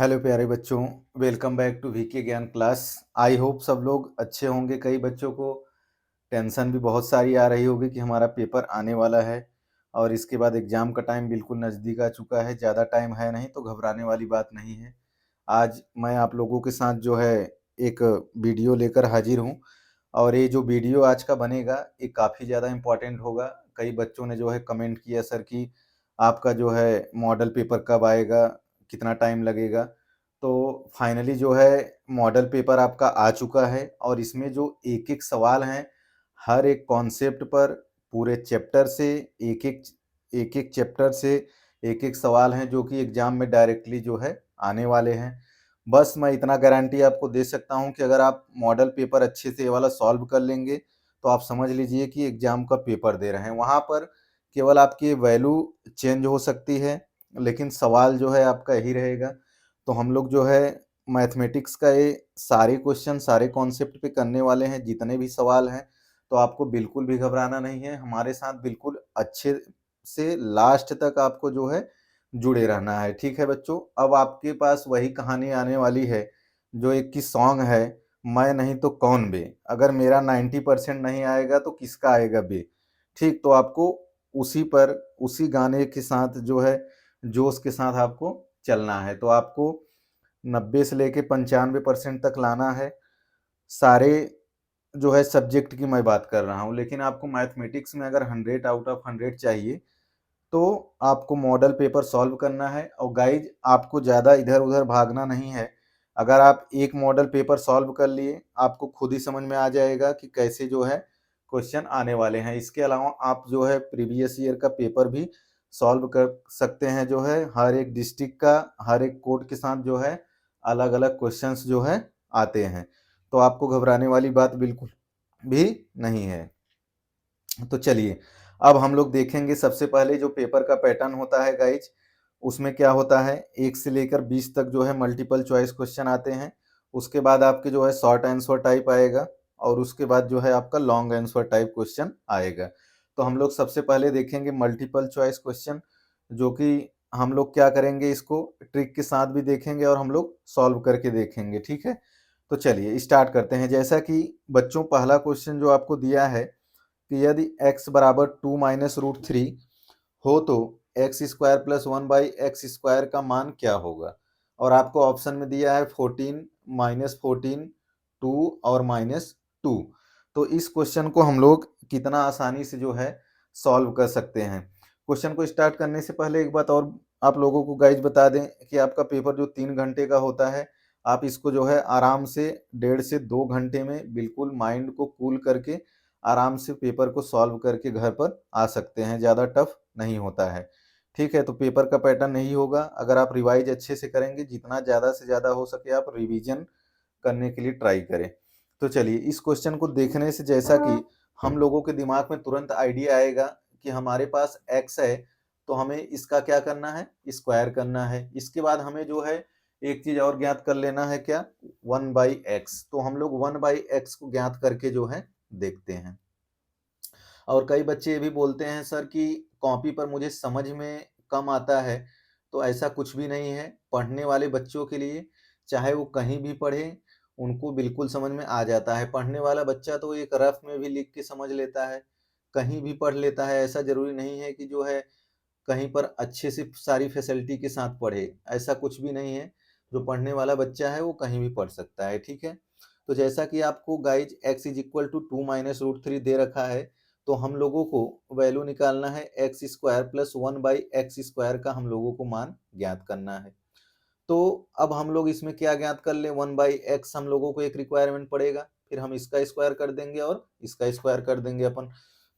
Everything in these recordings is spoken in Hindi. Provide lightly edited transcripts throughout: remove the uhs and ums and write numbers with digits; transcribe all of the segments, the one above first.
हेलो प्यारे बच्चों, वेलकम बैक टू वीके ज्ञान क्लास। आई होप सब लोग अच्छे होंगे। कई बच्चों को टेंशन भी बहुत सारी आ रही होगी कि हमारा पेपर आने वाला है और इसके बाद एग्ज़ाम का टाइम बिल्कुल नज़दीक आ चुका है। ज़्यादा टाइम है नहीं, तो घबराने वाली बात नहीं है। आज मैं आप लोगों के साथ जो है एक वीडियो लेकर हाजिर हूँ और ये जो वीडियो आज का बनेगा ये काफ़ी ज़्यादा इम्पोर्टेंट होगा। कई बच्चों ने जो है कमेंट किया, सर कि आपका जो है मॉडल पेपर कब आएगा, कितना टाइम लगेगा। तो फाइनली जो है मॉडल पेपर आपका आ चुका है और इसमें जो एक एक सवाल हैं, हर एक कॉन्सेप्ट पर पूरे चैप्टर से एक एक चैप्टर से एक एक सवाल हैं जो कि एग्ज़ाम में डायरेक्टली जो है आने वाले हैं। बस मैं इतना गारंटी आपको दे सकता हूँ कि अगर आप मॉडल पेपर अच्छे से ये वाला सॉल्व कर लेंगे तो आप समझ लीजिए कि एग्ज़ाम का पेपर दे रहे हैं। वहाँ पर केवल आपकी वैल्यू चेंज हो सकती है, लेकिन सवाल जो है आपका यही रहेगा। तो हम लोग जो है मैथमेटिक्स का ये सारे क्वेश्चन सारे कॉन्सेप्ट पे करने वाले हैं, जितने भी सवाल हैं। तो आपको बिल्कुल भी घबराना नहीं है, हमारे साथ बिल्कुल अच्छे से लास्ट तक आपको जो है जुड़े रहना है। ठीक है बच्चों, अब आपके पास वही कहानी आने वाली है जो एक की सॉन्ग है, मैं नहीं तो कौन बे, अगर मेरा 90% नहीं आएगा तो किसका आएगा बे। ठीक, तो आपको उसी पर उसी गाने के साथ जो है जोश के साथ आपको चलना है। तो आपको 90 से लेके 95% तक लाना है। सारे जो है सब्जेक्ट की मैं बात कर रहा हूँ, लेकिन आपको मैथमेटिक्स में अगर 100 आउट ऑफ 100 चाहिए तो आपको मॉडल पेपर सॉल्व करना है। और गाइज, आपको ज़्यादा इधर उधर भागना नहीं है। अगर आप एक मॉडल पेपर सॉल्व कर लिए, आपको खुद ही समझ में आ जाएगा कि कैसे जो है क्वेश्चन आने वाले हैं। इसके अलावा आप जो है प्रीवियस ईयर का पेपर भी सॉल्व कर सकते हैं। जो है हर एक डिस्ट्रिक्ट का हर एक कोड के साथ जो है अलग अलग क्वेश्चंस जो है आते हैं। तो आपको घबराने वाली बात बिल्कुल भी नहीं है। तो चलिए, अब हम लोग देखेंगे सबसे पहले जो पेपर का पैटर्न होता है गाइज, उसमें क्या होता है 1 से लेकर 20 तक जो है मल्टीपल चॉइस क्वेश्चन आते हैं। उसके बाद आपके जो है शॉर्ट आंसर टाइप आएगा और उसके बाद जो है आपका लॉन्ग आंसर टाइप क्वेश्चन आएगा। तो हम लोग सबसे पहले देखेंगे मल्टीपल चॉइस क्वेश्चन, जो कि हम लोग क्या करेंगे, इसको ट्रिक के साथ भी देखेंगे और हम लोग सॉल्व करके देखेंगे। ठीक है, तो चलिए स्टार्ट करते हैं। जैसा कि बच्चों पहला क्वेश्चन जो आपको दिया है कि यदि x बराबर 2 - √3 हो तो एक्स स्क्वायर प्लस 1/x² का मान क्या होगा। और आपको ऑप्शन में दिया है 14, -14, 2 और -2। तो इस क्वेश्चन को हम लोग कितना आसानी से जो है सॉल्व कर सकते हैं। क्वेश्चन को स्टार्ट करने से पहले एक बात और आप लोगों को गाइज बता दें कि आपका पेपर जो 3 घंटे का होता है, आप इसको जो है आराम से 1.5 से 2 घंटे में बिल्कुल माइंड को कूल करके आराम से पेपर को सॉल्व करके घर पर आ सकते हैं। ज़्यादा टफ नहीं होता है। ठीक है, तो पेपर का पैटर्न यही होगा। अगर आप रिवाइज अच्छे से करेंगे, जितना ज़्यादा से ज़्यादा हो सके आप रिवीजन करने के लिए ट्राई करें। तो चलिए, इस क्वेश्चन को देखने से जैसा कि हम लोगों के दिमाग में तुरंत आइडिया आएगा कि हमारे पास x है, तो हमें इसका क्या करना है, स्क्वायर करना है। इसके बाद हमें जो है एक चीज और ज्ञात कर लेना है, क्या, 1/x। तो हम लोग 1/x को ज्ञात करके जो है देखते हैं। और कई बच्चे ये भी बोलते हैं सर कि कॉपी पर मुझे समझ में कम आता है। तो ऐसा कुछ भी नहीं है। पढ़ने वाले बच्चों के लिए चाहे वो कहीं भी पढ़े, उनको बिल्कुल समझ में आ जाता है। पढ़ने वाला बच्चा तो एक रफ में भी लिख के समझ लेता है, कहीं भी पढ़ लेता है। ऐसा ज़रूरी नहीं है कि जो है कहीं पर अच्छे से सारी फैसिलिटी के साथ पढ़े, ऐसा कुछ भी नहीं है। जो पढ़ने वाला बच्चा है वो कहीं भी पढ़ सकता है। ठीक है, तो जैसा कि आपको गाइज x = 2 - √3 दे रखा है, तो हम लोगों को वैल्यू निकालना है x² प्लस 1/x² का हम लोगों को मान ज्ञात करना है। तो अब हम लोग इसमें क्या ज्ञात कर ले, 1/x हम लोगों को एक रिक्वायरमेंट पड़ेगा, फिर हम इसका स्क्वायर कर देंगे और इसका स्क्वायर कर देंगे अपन।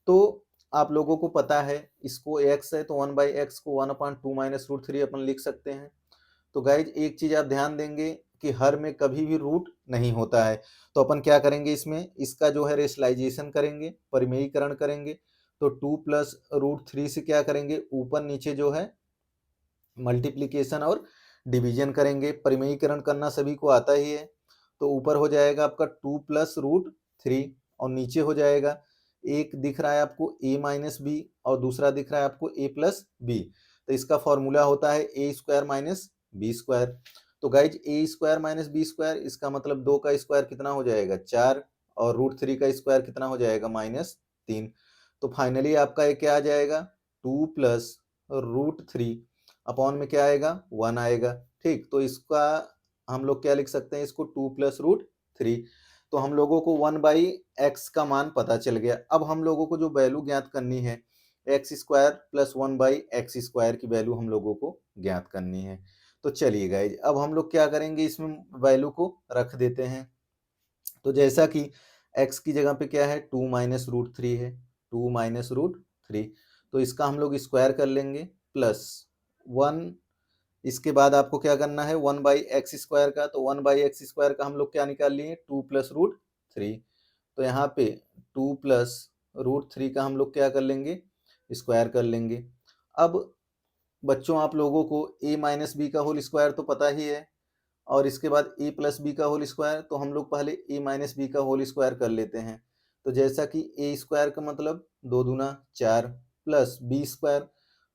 तो आप लोगों को पता है इसको x है तो 1/x को 1/2 - √3 अपन लिख सकते हैं। तो गाइज एक चीज आप ध्यान देंगे कि हर में कभी भी रूट नहीं होता है। तो अपन क्या करेंगे, इसमें इसका जो है रेशनलाइजेशन करेंगे, परिमेयीकरण करेंगे। तो 2 + √3 से क्या करेंगे, ऊपर नीचे जो है मल्टीप्लीकेशन और डिवीजन करेंगे। परिमेयीकरण करना सभी को आता ही है। तो ऊपर हो जाएगा आपका 2 + √3 और नीचे हो जाएगा, एक दिख रहा है आपको a - b और दूसरा दिख रहा है आपको a + b। तो इसका फॉर्मूला होता है a² - b²। तो गाइज ए स्क्वायर माइनस बी स्क्वायर, इसका मतलब 2 का स्क्वायर कितना हो जाएगा 4, और √3 का स्क्वायर कितना हो जाएगा -3। तो फाइनली आपका ये क्या आ जाएगा 2 प्लस √3 अपॉन में क्या आएगा 1 आएगा। ठीक, तो इसका हम लोग क्या लिख सकते हैं, इसको 2 प्लस √3। तो हम लोगों को 1/x का मान पता चल गया। अब हम लोगों को जो वैल्यू ज्ञात करनी है x square plus 1/x square की वैल्यू हम लोगों को ज्ञात करनी है। तो चलिए गाइज, अब हम लोग क्या करेंगे, इसमें वैल्यू को रख देते हैं। तो जैसा कि x की जगह पे क्या है 2 माइनस √3 है, 2 माइनस √3, तो इसका हम लोग स्क्वायर कर लेंगे प्लस 1। इसके बाद आपको क्या करना है 1/x स्क्वायर का, तो 1/x स्क्वायर का हम लोग क्या निकाल लिए 2 प्लस √3। तो यहाँ पे 2 प्लस √3 का हम लोग क्या कर लेंगे स्क्वायर कर लेंगे। अब बच्चों आप लोगों को a माइनस बी का होल स्क्वायर तो पता ही है, और इसके बाद a प्लस बी का होल स्क्वायर, तो हम लोग पहले a माइनस बी का होल स्क्वायर कर लेते हैं। तो जैसा कि a स्क्वायर का मतलब 2 दूना 4 प्लस बी स्क्वायर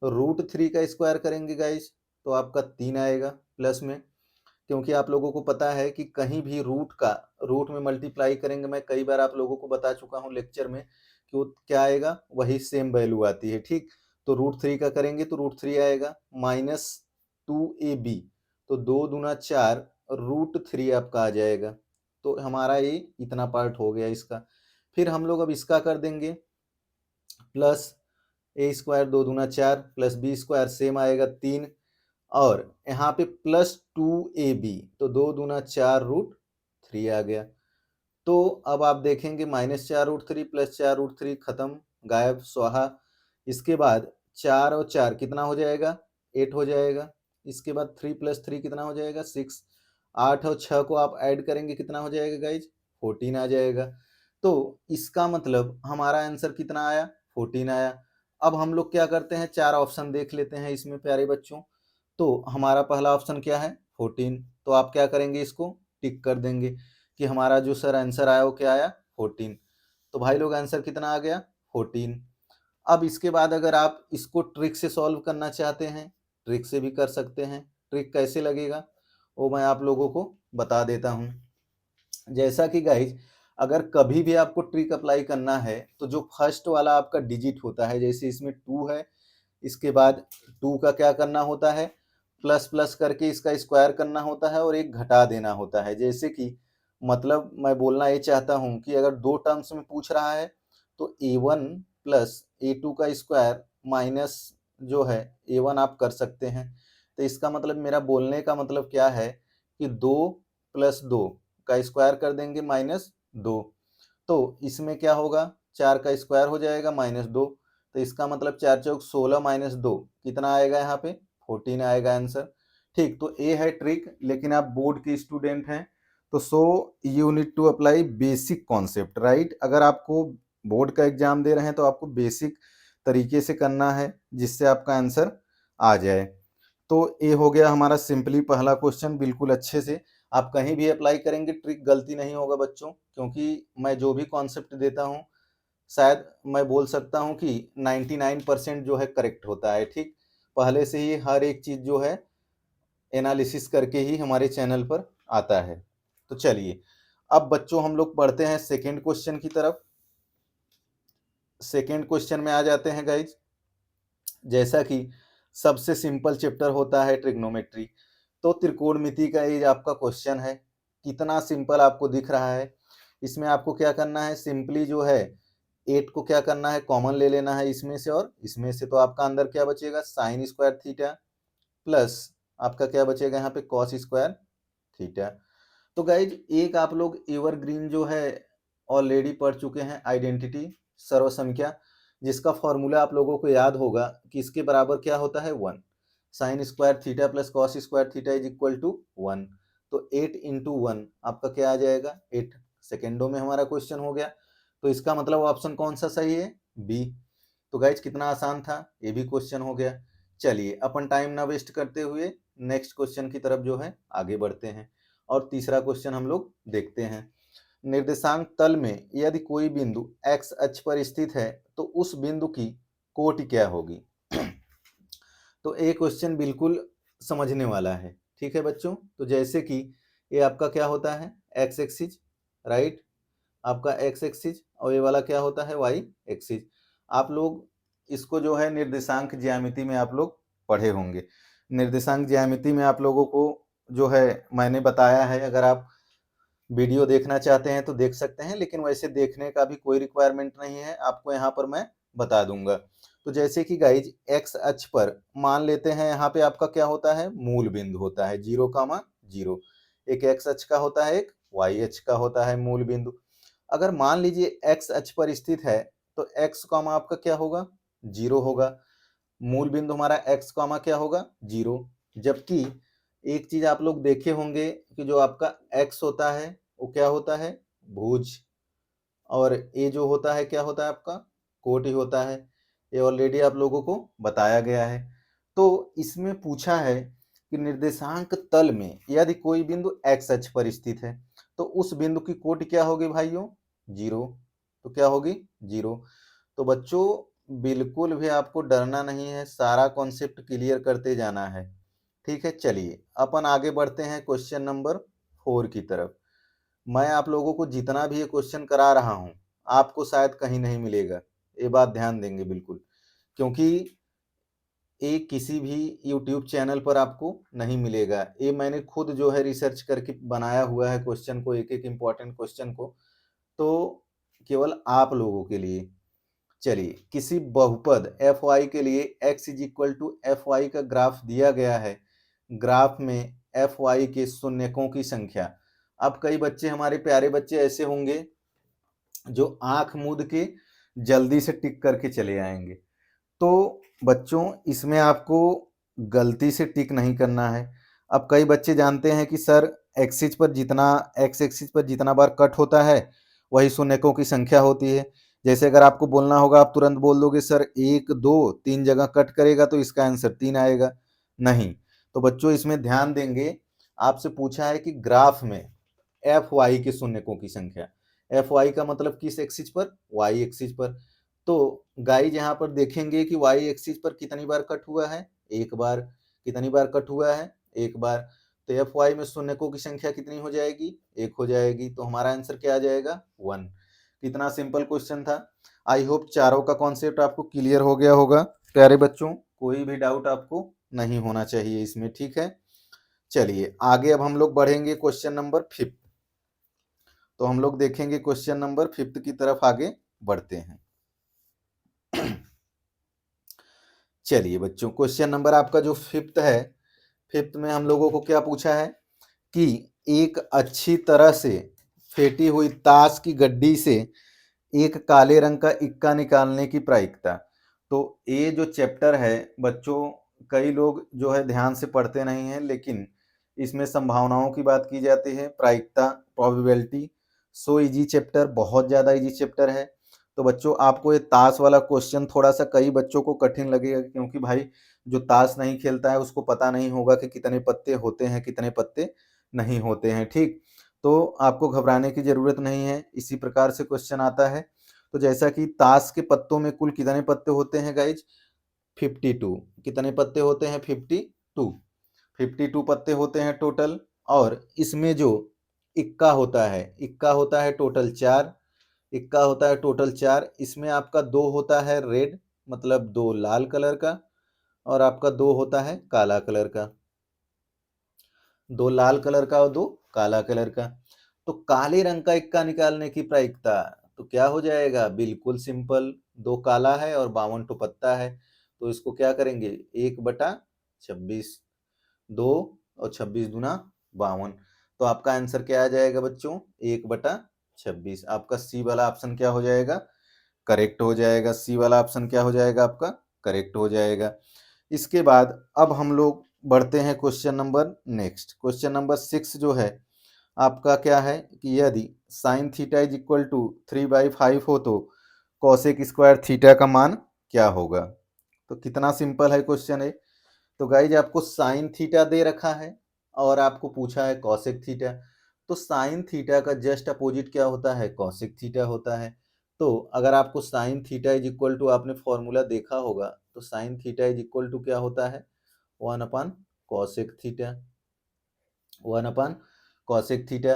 √3 का स्क्वायर करेंगे गाइज, तो आपका 3 आएगा प्लस में, क्योंकि आप लोगों को पता है कि कहीं भी रूट में मल्टीप्लाई करेंगे, मैं कई बार आप लोगों को बता चुका हूँ लेक्चर में कि वो क्या आएगा वही सेम वैल्यू आती है। ठीक, तो √3 का करेंगे तो √3 आएगा -2ab, तो 2 दूना 4 √3 आपका आ जाएगा। तो हमारा ये इतना पार्ट हो गया इसका। फिर हम लोग अब इसका कर देंगे प्लस a स्क्वायर 2 दूना 4 प्लस बी स्क्वायर सेम आएगा 3, और यहाँ पे प्लस 2ab, तो 2 दूना 4 √3 आ गया। तो अब आप देखेंगे -4 √3 प्लस 4 √3 खत्म, गायब, स्वाहा। इसके बाद 4 और 4 कितना हो जाएगा 8 हो जाएगा। इसके बाद 3 प्लस 3 कितना हो जाएगा 6। 8 और 6 को आप ऐड करेंगे कितना हो जाएगा गाइज 14 आ जाएगा। तो इसका मतलब हमारा आंसर कितना आया 14 आया। अब हम लोग क्या करते हैं 4 ऑप्शन देख लेते हैं इसमें प्यारे बच्चों। तो हमारा पहला ऑप्शन क्या है 14, तो आप क्या करेंगे इसको टिक कर देंगे कि हमारा जो सर आंसर आया वो क्या आया 14। तो भाई लोग आंसर कितना आ गया 14। अब इसके बाद अगर आप इसको ट्रिक से सॉल्व करना चाहते हैं, ट्रिक से भी कर सकते हैं। ट्रिक कैसे लगेगा वो मैं आप लोगों को बता देता हूँ। जैसा कि गाइज अगर कभी भी आपको ट्रिक अप्लाई करना है तो जो फर्स्ट वाला आपका डिजिट होता है, जैसे इसमें 2 है, इसके बाद 2 का क्या करना होता है प्लस प्लस करके इसका स्क्वायर करना होता है और एक घटा देना होता है। जैसे कि मतलब मैं बोलना ये चाहता हूँ कि अगर 2 टर्म्स में पूछ रहा है तो a1 प्लस a2 का स्क्वायर माइनस जो है a1 आप कर सकते हैं। तो इसका मतलब मेरा बोलने का मतलब क्या है कि 2 प्लस 2 का स्क्वायर कर देंगे -2, तो इसमें क्या होगा 4 का स्क्वायर हो जाएगा -2, तो इसका मतलब 4 चौक 16 -2 कितना आएगा यहाँ पे 14 आएगा आंसर। ठीक, तो ये है ट्रिक, लेकिन आप बोर्ड के स्टूडेंट हैं तो so you need to apply basic concept, right. अगर आपको बोर्ड का एग्जाम दे रहे हैं तो आपको बेसिक तरीके से करना है जिससे आपका आंसर आ जाए। तो ये हो गया हमारा सिंपली पहला क्वेश्चन, बिल्कुल अच्छे से आप कहीं भी अप्लाई करेंगे ट्रिक गलती नहीं होगा बच्चों, क्योंकि मैं जो भी कॉन्सेप्ट देता हूँ शायद मैं बोल सकता हूँ कि 99% जो है करेक्ट होता है। ठीक, पहले से ही हर एक चीज़ जो है एनालिसिस करके ही हमारे चैनल पर आता है। तो चलिए अब बच्चों हम लोग पढ़ते हैं सेकेंड क्वेश्चन की तरफ। सेकेंड क्वेश्चन में आ जाते हैं गाइज। जैसा कि सबसे सिंपल चैप्टर होता है ट्रिग्नोमेट्री, तो त्रिकोणमिति का ये आपका क्वेश्चन है। कितना सिंपल आपको दिख रहा है। इसमें आपको क्या करना है सिंपली जो है 8 को क्या करना है कॉमन ले लेना है इसमें से और इसमें से, तो आपका अंदर क्या बचेगा साइन स्क्वायर थीटा प्लस आपका क्या बचेगा यहाँ पे कॉस स्क्वायर थीटा। तो गाइज एक आप लोग एवरग्रीन जो है ऑलरेडी पढ़ चुके हैं आइडेंटिटी सर्वसंख्या, जिसका फॉर्मूला आप लोगों को याद होगा कि इसके बराबर क्या होता है 1, sine square theta plus cos square theta is equal to 1। तो 8 इंटू 1 आपका क्या आ जाएगा 8 सेकेंडों में हमारा क्वेश्चन हो गया। तो इसका मतलब ऑप्शन कौन सा सही है बी। तो गाइज कितना आसान था, ये भी क्वेश्चन हो गया। चलिए अपन टाइम ना वेस्ट करते हुए नेक्स्ट क्वेश्चन की तरफ जो है आगे बढ़ते हैं और तीसरा क्वेश्चन हम लोग देखते हैं। निर्देशांक तल में यदि कोई बिंदु x अक्ष पर स्थित है तो उस बिंदु की कोटि क्या होगी। तो ये क्वेश्चन बिल्कुल समझने वाला है। ठीक है बच्चों। तो जैसे कि ये आपका क्या होता है, एक्स एक्सिस, राइट, आपका एक्स एक्सिस, और ये वाला क्या होता है, वाई एक्सिस। आप लोग इसको जो है निर्देशांक ज्यामिति में आप लोग पढ़े होंगे। निर्देशांक ज्यामिति में आप लोगों को जो है मैंने बताया है, अगर आप वीडियो देखना चाहते हैं तो देख सकते हैं, लेकिन वैसे देखने का भी कोई रिक्वायरमेंट नहीं है, आपको यहाँ पर मैं बता दूंगा। तो जैसे कि गाइज एक्स अक्ष पर मान लेते हैं, यहाँ पे आपका क्या होता है, मूल बिंदु होता है 0,0। एक एक्स अक्ष का होता है, एक वाई अक्ष का होता है मूल बिंदु। अगर मान लीजिए एक्स अक्ष पर स्थित है तो एक्स कॉमा आपका क्या होगा, 0 होगा। मूल बिंदु हमारा एक्स कॉमा क्या होगा, 0। जबकि एक चीज आप लोग देखे होंगे कि जो आपका एक्स होता है वो क्या होता है, भुज, और ये जो होता है क्या होता है आपका, कोटि होता है। ये ऑलरेडी आप लोगों को बताया गया है। तो इसमें पूछा है कि निर्देशांक तल में यदि कोई बिंदु एक्स अक्ष पर स्थित है तो उस बिंदु की कोटि क्या होगी भाइयों, 0। तो क्या होगी, 0। तो बच्चों बिल्कुल भी आपको डरना नहीं है, सारा कॉन्सेप्ट क्लियर करते जाना है। ठीक है, चलिए अपन आगे बढ़ते हैं क्वेश्चन नंबर 4 की तरफ। मैं आप लोगों को जितना भी ये क्वेश्चन करा रहा हूं आपको शायद कहीं नहीं मिलेगा, ये बात ध्यान देंगे बिल्कुल, क्योंकि ये किसी भी यूट्यूब चैनल पर आपको नहीं मिलेगा। ये मैंने खुद जो है रिसर्च करके बनाया हुआ है क्वेश्चन को, एक एक इम्पॉर्टेंट क्वेश्चन को, तो केवल आप लोगों के लिए। चलिए, किसी बहुपद एफ वाई के लिए x is equal to f y का ग्राफ दिया गया है। ग्राफ में एफ वाई के शून्यकों की संख्या। अब कई बच्चे, हमारे प्यारे बच्चे ऐसे होंगे जो आंख मूंद के जल्दी से टिक करके चले आएंगे। तो बच्चों इसमें आपको गलती से टिक नहीं करना है। अब कई बच्चे जानते हैं कि सर एक्स एक्सिस पर जितना बार कट होता है वही शून्यकों की संख्या होती है। जैसे अगर आपको बोलना होगा आप तुरंत बोल दोगे सर 1 2 3 जगह कट करेगा तो इसका आंसर 3 आएगा, नहीं। तो बच्चों इसमें ध्यान देंगे, आपसे पूछा है कि ग्राफ में एफ वाई के शून्यकों की संख्या। एफ वाई का मतलब किस एक्सिस पर, वाई एक्सिस पर। तो गाइज यहाँ पर देखेंगे कि वाई एक्सिस पर कितनी बार कट हुआ है, एक बार। कितनी बार कट हुआ है, एक बार। तो एफ वाई में शून्यकों की संख्या कितनी हो जाएगी, एक हो जाएगी। तो हमारा आंसर क्या आ जाएगा, 1। कितना सिंपल क्वेश्चन था। आई होप चारों का कॉन्सेप्ट आपको क्लियर हो गया होगा प्यारे बच्चों, कोई भी डाउट आपको नहीं होना चाहिए इसमें, ठीक है। चलिए आगे अब हम लोग बढ़ेंगे क्वेश्चन नंबर 5। तो हम लोग देखेंगे क्वेश्चन नंबर 5 की तरफ आगे बढ़ते हैं। चलिए बच्चों, क्वेश्चन नंबर आपका जो 5 है, 5 में हम लोगों को क्या पूछा है कि एक अच्छी तरह से फेंटी हुई ताश की गड्डी से एक काले रंग का इक्का निकालने की प्रायिकता। तो ये जो चैप्टर है बच्चों, कई लोग जो है ध्यान से पढ़ते नहीं हैं, लेकिन इसमें संभावनाओं की बात की जाती है, प्रायिकता, प्रोबेबिलिटी। सो इजी चैप्टर, बहुत ज़्यादा इजी चैप्टर है। तो बच्चों आपको ये ताश वाला क्वेश्चन थोड़ा सा कई बच्चों को कठिन लगेगा, क्योंकि भाई जो ताश नहीं खेलता है उसको पता नहीं होगा कि कितने पत्ते होते हैं कितने पत्ते नहीं होते हैं, ठीक। तो आपको घबराने की ज़रूरत नहीं है, इसी प्रकार से क्वेश्चन आता है। तो जैसा कि ताश के पत्तों में कुल कितने पत्ते होते हैं गाइज, 52। कितने पत्ते होते हैं, 52। 52 पत्ते होते हैं टोटल। और इसमें जो इक्का होता है टोटल 4। इक्का होता है टोटल 4। इसमें आपका 2 होता है रेड, मतलब 2 लाल कलर का, और आपका 2 होता है काला कलर का। 2 लाल कलर का और 2 काला कलर का। तो काले रंग का इक्का निकालने की प्रायिकता, तो क्या हो जाएगा, बिल्कुल सिंपल। 2 काला है और 52 ठो पत्ता है, तो इसको क्या करेंगे, 1/26। 2 और 26 दूना 52। तो आपका आंसर क्या आ जाएगा बच्चों, 1/26। आपका सी वाला ऑप्शन क्या हो जाएगा, करेक्ट हो जाएगा। सी वाला ऑप्शन क्या हो जाएगा आपका, करेक्ट हो जाएगा। इसके बाद अब हम लोग बढ़ते हैं question number next. Question number 6 जो है आपका क्या है कि यदि sine theta is equal to 3/5 हो तो कॉसेक स्क्वायर थीटा का मान क्या होगा। तो कितना सिंपल है क्वेश्चन है। तो गाइज आपको साइन थीटा दे रखा है और आपको पूछा है कॉसेक थीटा। तो साइन थीटा का जस्ट अपोजिट क्या होता है, कॉसेक थीटा होता है। तो अगर आपको sine theta is equal to, आपने फॉर्मूला देखा होगा, तो sine theta is equal to क्या होता है, 1/कॉसेक थीटा। 1/cosec theta.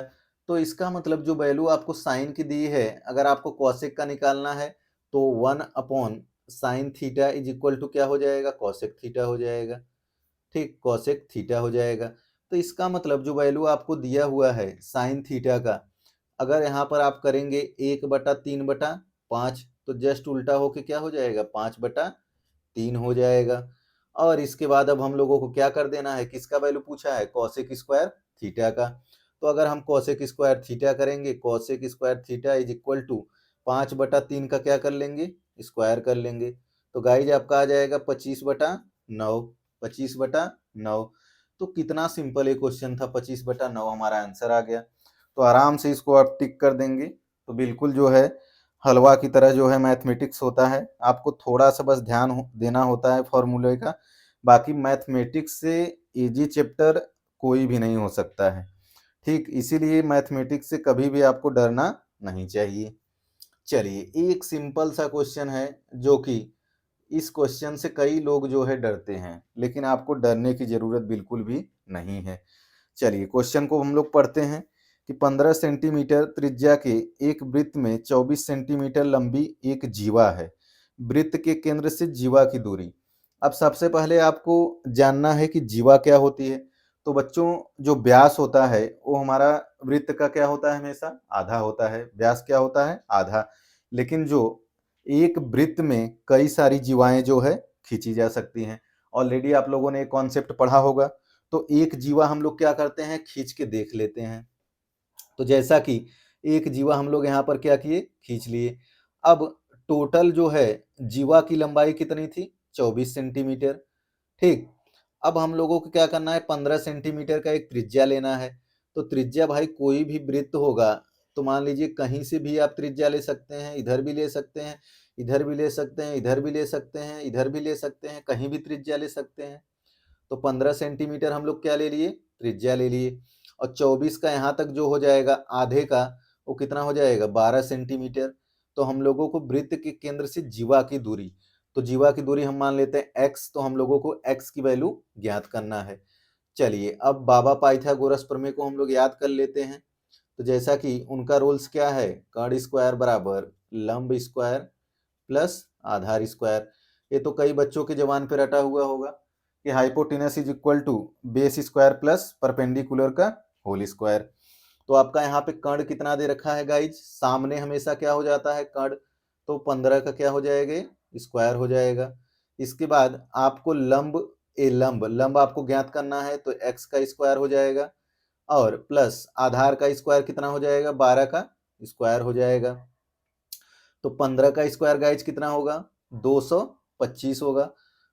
तो इसका मतलब जो वैल्यू आपको साइन की दी है, अगर आपको कॉसेक का निकालना है तो 1/sin theta is equal to क्या हो जाएगा, कॉसेक थीटा हो जाएगा। ठीक, कॉसेक थीटा हो जाएगा। तो इसका मतलब जो वैल्यू आपको दिया हुआ है साइन थीटा का, अगर यहाँ पर आप करेंगे 1/3/5, तो जस्ट उल्टा होके क्या हो जाएगा, 5/3 हो जाएगा। और इसके बाद अब हम लोगों को क्या कर देना है, किसका वैल्यू पूछा है, कॉसेक स्क्वायर थीटा का। तो अगर हम कॉसेक स्क्वायर थीटा करेंगे, cosec square theta is equal to 5/3 का क्या कर लेंगे, स्क्वायर कर लेंगे। तो गाइज आपका आ जाएगा 25/9, 25/9। तो कितना सिंपल ये क्वेश्चन था, 25/9 हमारा आंसर आ गया। तो आराम से इसको आप टिक कर देंगे। तो बिल्कुल जो है हलवा की तरह जो है मैथमेटिक्स होता है, आपको थोड़ा सा बस ध्यान देना होता है फॉर्मूले का। बाकी मैथमेटिक्स से इजी चैप्टर कोई भी नहीं हो सकता है। ठीक, इसीलिए मैथमेटिक्स से कभी भी आपको डरना नहीं चाहिए। चलिए, एक सिंपल सा क्वेश्चन है जो कि इस क्वेश्चन से कई लोग जो है डरते हैं, लेकिन आपको डरने की जरूरत बिल्कुल भी नहीं है। चलिए क्वेश्चन को हम लोग पढ़ते हैं कि 15 सेंटीमीटर त्रिज्या के एक वृत्त में 24 सेंटीमीटर लंबी एक जीवा है। वृत्त के केंद्र से जीवा की दूरी। अब सबसे पहले आपको जानना है कि जीवा क्या होती है। तो बच्चों, जो व्यास होता है वो हमारा वृत्त का क्या होता है, हमेशा आधा होता है। व्यास क्या होता है, आधा। लेकिन जो एक वृत्त में कई सारी जीवाएं जो है खींची जा सकती हैं। ऑलरेडी आप लोगों ने एक कॉन्सेप्ट पढ़ा होगा। तो एक जीवा हम लोग क्या करते हैं, खींच के देख लेते हैं। तो जैसा कि एक जीवा हम लोग यहाँ पर क्या किए, खींच लिए। अब टोटल जो है जीवा की लंबाई कितनी थी, 24 सेंटीमीटर। ठीक, अब हम लोगों को क्या करना है, 15 सेंटीमीटर का एक त्रिज्या लेना है। तो त्रिज्या भाई कोई भी वृत्त होगा, तो मान लीजिए कहीं से भी आप त्रिज्या ले सकते हैं, इधर भी ले सकते हैं, इधर भी ले सकते हैं, इधर भी ले सकते हैं, इधर भी ले सकते हैं, कहीं भी त्रिज्या ले सकते हैं। तो 15 सेंटीमीटर हम लोग क्या ले लिए, त्रिज्या ले लिए। और 24 का यहाँ तक जो हो जाएगा आधे का, वो कितना हो जाएगा, 12 सेंटीमीटर। तो हम लोगों को वृत्त के केंद्र से जीवा की दूरी, तो जीवा की दूरी हम मान लेते हैं x, तो हम लोगों को x की वैल्यू ज्ञात करना है। चलिए, अब बाबा पाइथागोरस प्रमेय को हम लोग याद कर लेते हैं। तो जैसा कि उनका रूल्स क्या है, कर्ण स्क्वायर बराबर लंब स्क्वायर प्लस आधार स्क्वायर। ये तो कई बच्चों के जबान पे रटा हुआ होगा कि hypotenuse is equal to base square plus perpendicular का होल स्क्वायर। तो आपका यहाँ पे कर्ण कितना दे रखा है गाइज, सामने हमेशा क्या हो जाता है कर्ण, तो 15 का क्या हो जाएगा, स्क्वायर हो जाएगा। इसके बाद आपको लंब लंब आपको ज्ञात करना है, तो x का स्क्वायर हो जाएगा और प्लस आधार का स्क्वायर कितना हो जाएगा, 12 का स्क्वायर हो जाएगा। तो 15 का स्क्वायर गाइज कितना होगा, 225 होगा।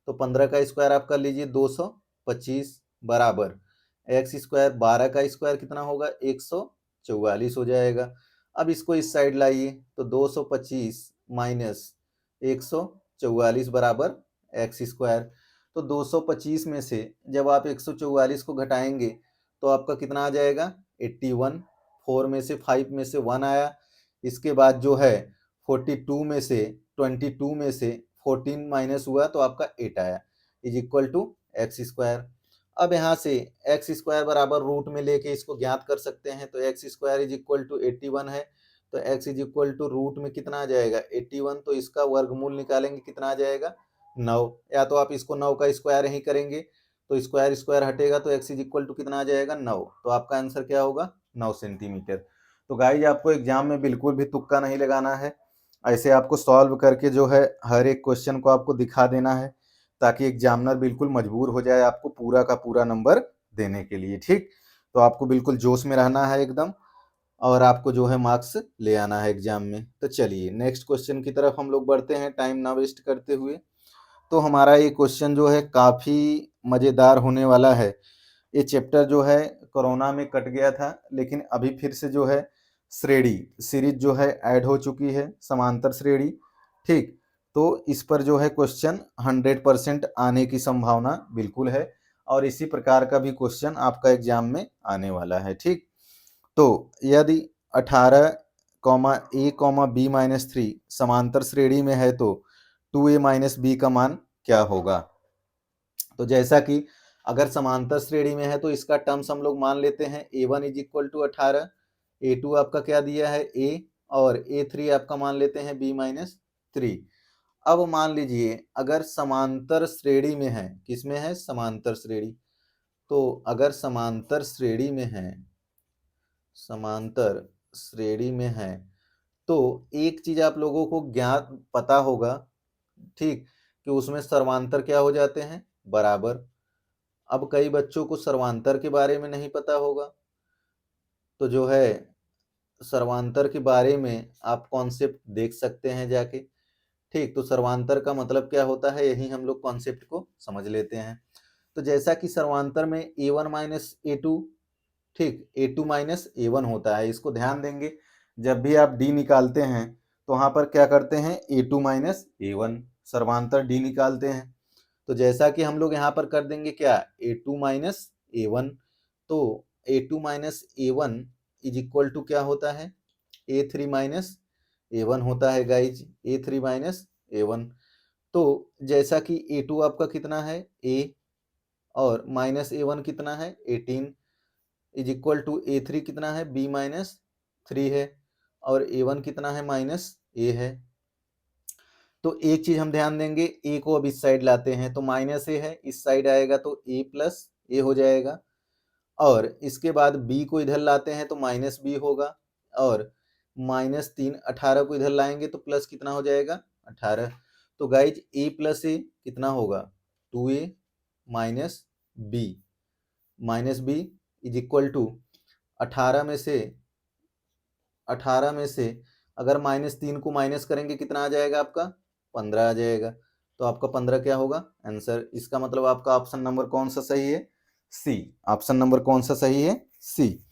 तो 15 का स्क्वायर आप कर लीजिए 225 बराबर एक्स स्क्वायर, 12 का स्क्वायर कितना होगा, 144 हो जाएगा। अब इसको इस साइड लाइए, तो 225 माइनस 144 बराबर एक्स स्क्वायर। तो 225 में से जब आप 144 को घटाएंगे तो आपका कितना आ जाएगा, 81। 4 में से 5 में से 1 आया। इसके बाद जो है 42 में से 22 में से 14 माइनस हुआ तो आपका 8 आया, is equal to x square. अब यहाँ से एक्स स्क्वायर बराबर रूट में लेके इसको ज्ञात कर सकते हैं। तो x square is equal to 81 है, तो x is equal to root में कितना आ जाएगा, 81। तो इसका वर्गमूल निकालेंगे, कितना आ जाएगा, 9। या तो आप इसको 9 का स्क्वायर ही करेंगे, तो स्क्वायर स्क्वायर हटेगा, तो एक्स इज इक्वल टू कितना आ जाएगा, 9। तो आपका आंसर क्या होगा, 9 सेंटीमीटर। तो गाइज आपको एग्जाम में बिल्कुल भी तुक्का नहीं लगाना है, ऐसे आपको सॉल्व करके जो है हर एक क्वेश्चन को आपको दिखा देना है, ताकि एग्जामिनर बिल्कुल मजबूर हो जाए आपको पूरा का पूरा नंबर देने के लिए। ठीक, तो आपको बिल्कुल जोश में रहना है एकदम, और आपको जो है मार्क्स ले आना है एग्जाम में। तो चलिए नेक्स्ट क्वेश्चन की तरफ हम लोग बढ़ते हैं, टाइम ना वेस्ट करते हुए। तो हमारा ये क्वेश्चन जो है काफ़ी मज़ेदार होने वाला है। ये चैप्टर जो है कोरोना में कट गया था, लेकिन अभी फिर से जो है श्रेणी सीरीज जो है ऐड हो चुकी है, समांतर श्रेणी। ठीक, तो इस पर जो है क्वेश्चन 100% आने की संभावना बिल्कुल है, और इसी प्रकार का भी क्वेश्चन आपका एग्जाम में आने वाला है। ठीक, तो यदि 18, a, b-3 समांतर श्रेणी में है तो 2a - b का मान क्या होगा। तो जैसा कि अगर समांतर श्रेणी में है तो इसका टर्म्स हम लोग मान लेते हैं A1 is equal to 18, A2 आपका क्या दिया है A, और A3 आपका मान लेते हैं B-3। अब मान लीजिए अगर समांतर श्रेणी में है, किसमें है, समांतर श्रेणी, तो अगर समांतर श्रेणी में है, समांतर श्रेणी में है तो एक चीज आप लोगों को ज्ञात पता होगा, ठीक, कि उसमें सर्वांतर क्या हो जाते हैं, बराबर। अब कई बच्चों को सर्वांतर के बारे में नहीं पता होगा, तो जो है सर्वांतर के बारे में आप कॉन्सेप्ट देख सकते हैं जाके, ठीक। तो सर्वांतर का मतलब क्या होता है, यही हम लोग कॉन्सेप्ट को समझ लेते हैं। तो जैसा कि सर्वांतर में A1 माइनस A2, ठीक, A2 माइनस A1 होता है, इसको ध्यान देंगे जब भी आप D निकालते हैं तो वहां पर क्या करते हैं, A2 माइनस A1, सर्वांतर D निकालते हैं। तो जैसा कि हम लोग यहाँ पर कर देंगे क्या, A2 माइनस A1, तो A2 minus A1 is equal to क्या होता है, A3 माइनस A1 होता है गाइज, A3 माइनस A1। तो जैसा कि A2 आपका कितना है A, और माइनस A1 कितना है 18, इज इक्वल टू A3 कितना है B-3 है, और A1 कितना है -A है। तो एक चीज हम ध्यान देंगे, A को अब इस साइड लाते हैं तो -A है, इस साइड आएगा तो A प्लस A हो जाएगा, और इसके बाद B को इधर लाते हैं तो -B होगा, और -3 18 को इधर लाएंगे तो प्लस कितना हो जाएगा 18। तो गाइज A प्लस A कितना होगा 2A minus B is equal to 18 में से अगर -3 को माइनस करेंगे कितना आ जाएगा आपका 15 आ जाएगा। तो आपका 15 क्या होगा आंसर। इसका मतलब आपका ऑप्शन नंबर कौन सा सही है, सी। ऑप्शन नंबर कौन सा सही है, सी।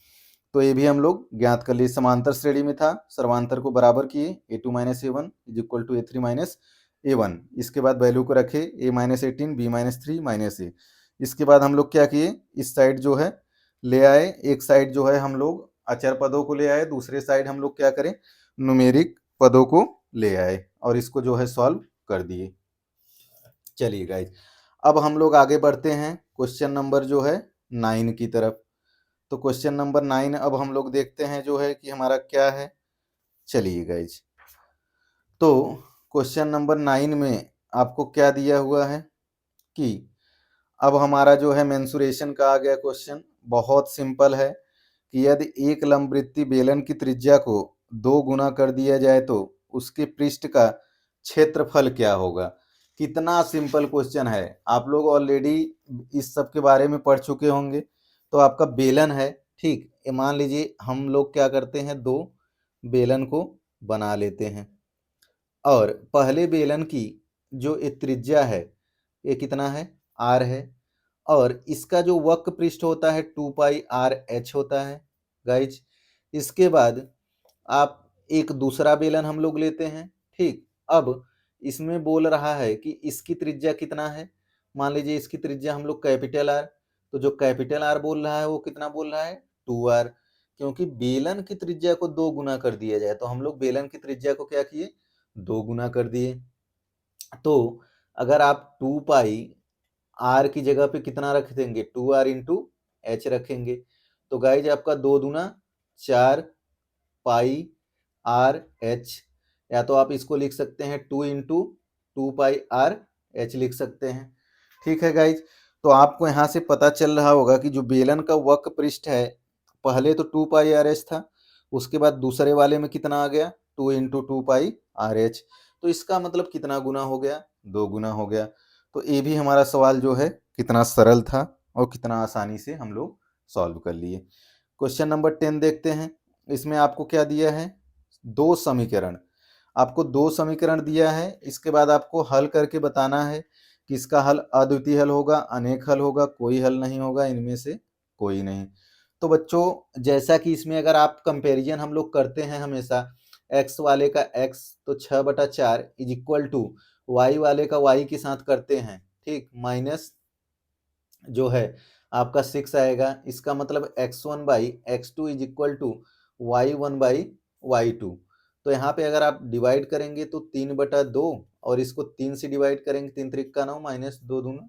तो ये भी हम लोग ज्ञात कर लिए, समांतर श्रेणी में था, सर्वांतर को बराबर किए, A2 minus A1 is equal to A3 minus A1। इसके बाद वैल्यू को रखे A minus 18 B-3 minus A। इसके बाद हम लोग क्या किए, इस साइड जो है ले आए, एक साइड जो है हम लोग अचर पदों को ले आए, दूसरे साइड हम लोग क्या करें, न्यूमेरिक पदों को ले आए, और इसको जो है सॉल्व कर दिए। चलिए गाइज, अब हम लोग आगे बढ़ते हैं क्वेश्चन नंबर जो है 9 की तरफ। तो क्वेश्चन नंबर 9 अब हम लोग देखते हैं जो है कि हमारा क्या है। चलिए गाइज, तो क्वेश्चन नंबर 9 में आपको क्या दिया हुआ है कि अब हमारा जो है मेंसुरेशन का आ गया क्वेश्चन, बहुत सिंपल है कि यदि एक लंबवृत्तीय बेलन की त्रिज्या को 2 गुना कर दिया जाए तो उसके पृष्ठ का क्षेत्रफल क्या होगा। कितना सिंपल क्वेश्चन है, आप लोग ऑलरेडी इस सब के बारे में पढ़ चुके होंगे। तो आपका बेलन है, ठीक, ये मान लीजिए हम लोग क्या करते हैं, 2 बेलन को बना लेते हैं, और पहले बेलन की जो ये त्रिज्या है ये कितना है r है, और इसका जो वक्र पृष्ठ होता है 2πr/h होता है गाइज। इसके बाद आप एक दूसरा बेलन हम लोग लेते हैं, ठीक। अब इसमें बोल रहा है कि इसकी त्रिज्या कितना है, मान लीजिए इसकी त्रिज्या हम लोग कैपिटल R, तो जो कैपिटल R बोल रहा है वो कितना बोल रहा है 2r, क्योंकि बेलन की त्रिज्या को 2 गुना कर दिया जाए तो हम लोग बेलन की त्रिज्या को क्या किए 2 गुना कर दिए। तो अगर आप 2πr की जगह पे कितना रख देंगे 2r इंटू एच रखेंगे, तो गाइज आपका 2 दूना 4πr/h, या तो आप इसको लिख सकते हैं 2 इंटू 2πr/h लिख सकते हैं, ठीक है गाइज। तो आपको यहाँ से पता चल रहा होगा कि जो बेलन का वक्र पृष्ठ है पहले तो 2πr/h था, उसके बाद दूसरे वाले में कितना आ गया 2 इंटू 2πr/h, तो इसका मतलब कितना गुना हो गया 2 गुना हो गया। तो ये भी हमारा सवाल जो है कितना सरल था और कितना आसानी से हम लोग सॉल्व कर लिए। क्वेश्चन नंबर 10 देखते हैं। इसमें आपको क्या दिया है, 2 समीकरण, आपको 2 समीकरण दिया है, इसके बाद आपको हल करके बताना है कि इसका हल अद्वितीय हल होगा, अनेक हल होगा, कोई हल नहीं होगा, इनमें से कोई नहीं। तो बच्चों जैसा कि इसमें अगर आप कंपैरिजन हम लोग करते हैं हमेशा, x वाले का x तो 6/4 इज इक्वल टू y वाले का y के साथ करते हैं, ठीक, माइनस जो है आपका 6 आएगा, इसका मतलब x1/x2 is equal to y1/y2। तो यहाँ पे अगर आप डिवाइड करेंगे तो 3/2, और इसको 3 से डिवाइड करेंगे 3 त्रिक का 9 -2 दूना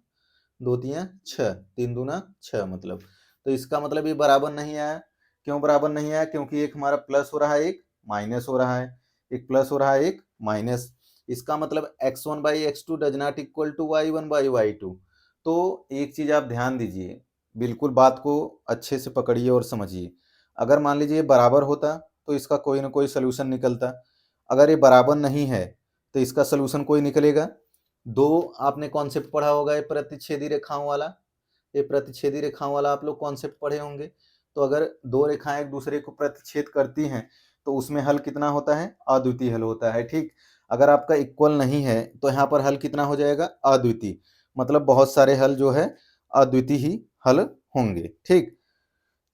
2 तियां 6, 3 दूना 6 मतलब। तो इसका मतलब ये बराबर नहीं आया। क्यों बराबर नहीं आया? क्योंकि एक हमारा प्लस हो रहा है, एक माइनस हो रहा है। एक प्लस हो रहा है, एक माइनस। इसका मतलब x1 by x2 does not equal to y1 by y2। तो एक चीज आप ध्यान दीजिए, बिल्कुल बात को अच्छे से पकड़िए और समझिए। अगर मान लीजिए बराबर होता तो इसका कोई ना कोई सोल्यूशन निकलता। अगर ये बराबर नहीं है तो इसका सोल्यूशन कोई निकलेगा। दो आपने कॉन्सेप्ट पढ़ा होगा, ये प्रतिच्छेदी रेखाओं वाला। ये प्रतिच्छेदी रेखाओं वाला आप लोग कॉन्सेप्ट पढ़े होंगे। तो अगर दो रेखाएं एक दूसरे को प्रतिच्छेद करती हैं तो उसमें हल कितना होता है? अद्वितीय हल होता है। ठीक, अगर आपका इक्वल नहीं है तो यहाँ पर हल कितना हो जाएगा? अद्वितीय। मतलब बहुत सारे हल जो है अद्वितीय ही हल होंगे। ठीक,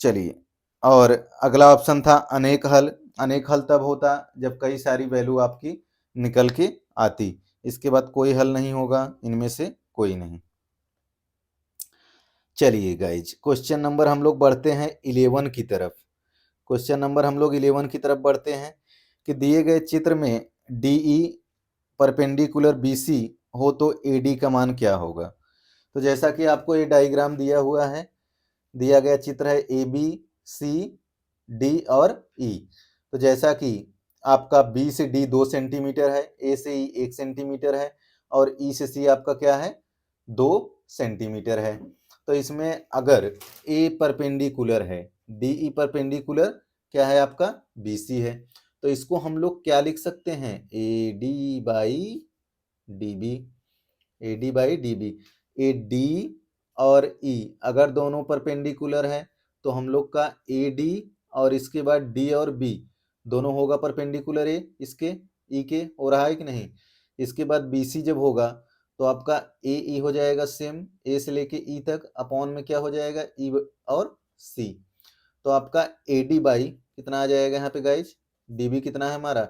चलिए। और अगला ऑप्शन था अनेक हल। अनेक हल तब होता जब कई सारी वैल्यू आपकी निकल के आती। इसके बाद कोई हल नहीं होगा, इनमें से कोई नहीं। चलिए गाइज, क्वेश्चन नंबर हम लोग बढ़ते हैं 11 की तरफ। क्वेश्चन नंबर हम लोग 11 की तरफ बढ़ते हैं कि दिए गए चित्र में डीई परपेंडिकुलर बीसी हो तो एडी का मान क्या होगा। तो जैसा कि आपको ये डायग्राम दिया हुआ है, दिया गया चित्र है ए बी सी डी और ई। तो जैसा कि आपका बी से डी 2 सेंटीमीटर है, ए से ई 1 सेंटीमीटर है और ई से सी आपका क्या है? 2 सेंटीमीटर है। तो इसमें अगर ए परपेंडिकुलर है, डी ई परपेंडिकुलर क्या है आपका? बी सी है। तो इसको हम लोग क्या लिख सकते हैं? A D by D B. A D by D B. A D और ई अगर दोनों परपेंडिकुलर है तो हम लोग का ए डी और इसके बाद डी और बी दोनों होगा परपेंडिकुलर ए इसके ई के, हो रहा है कि नहीं? इसके बाद बी सी जब होगा तो आपका ए ई हो जाएगा सेम, ए से लेके ई तक अपॉन में क्या हो जाएगा? ई और सी। तो आपका ए डी बाई कितना आ जाएगा यहाँ पे गाइज? डी बी कितना है हमारा?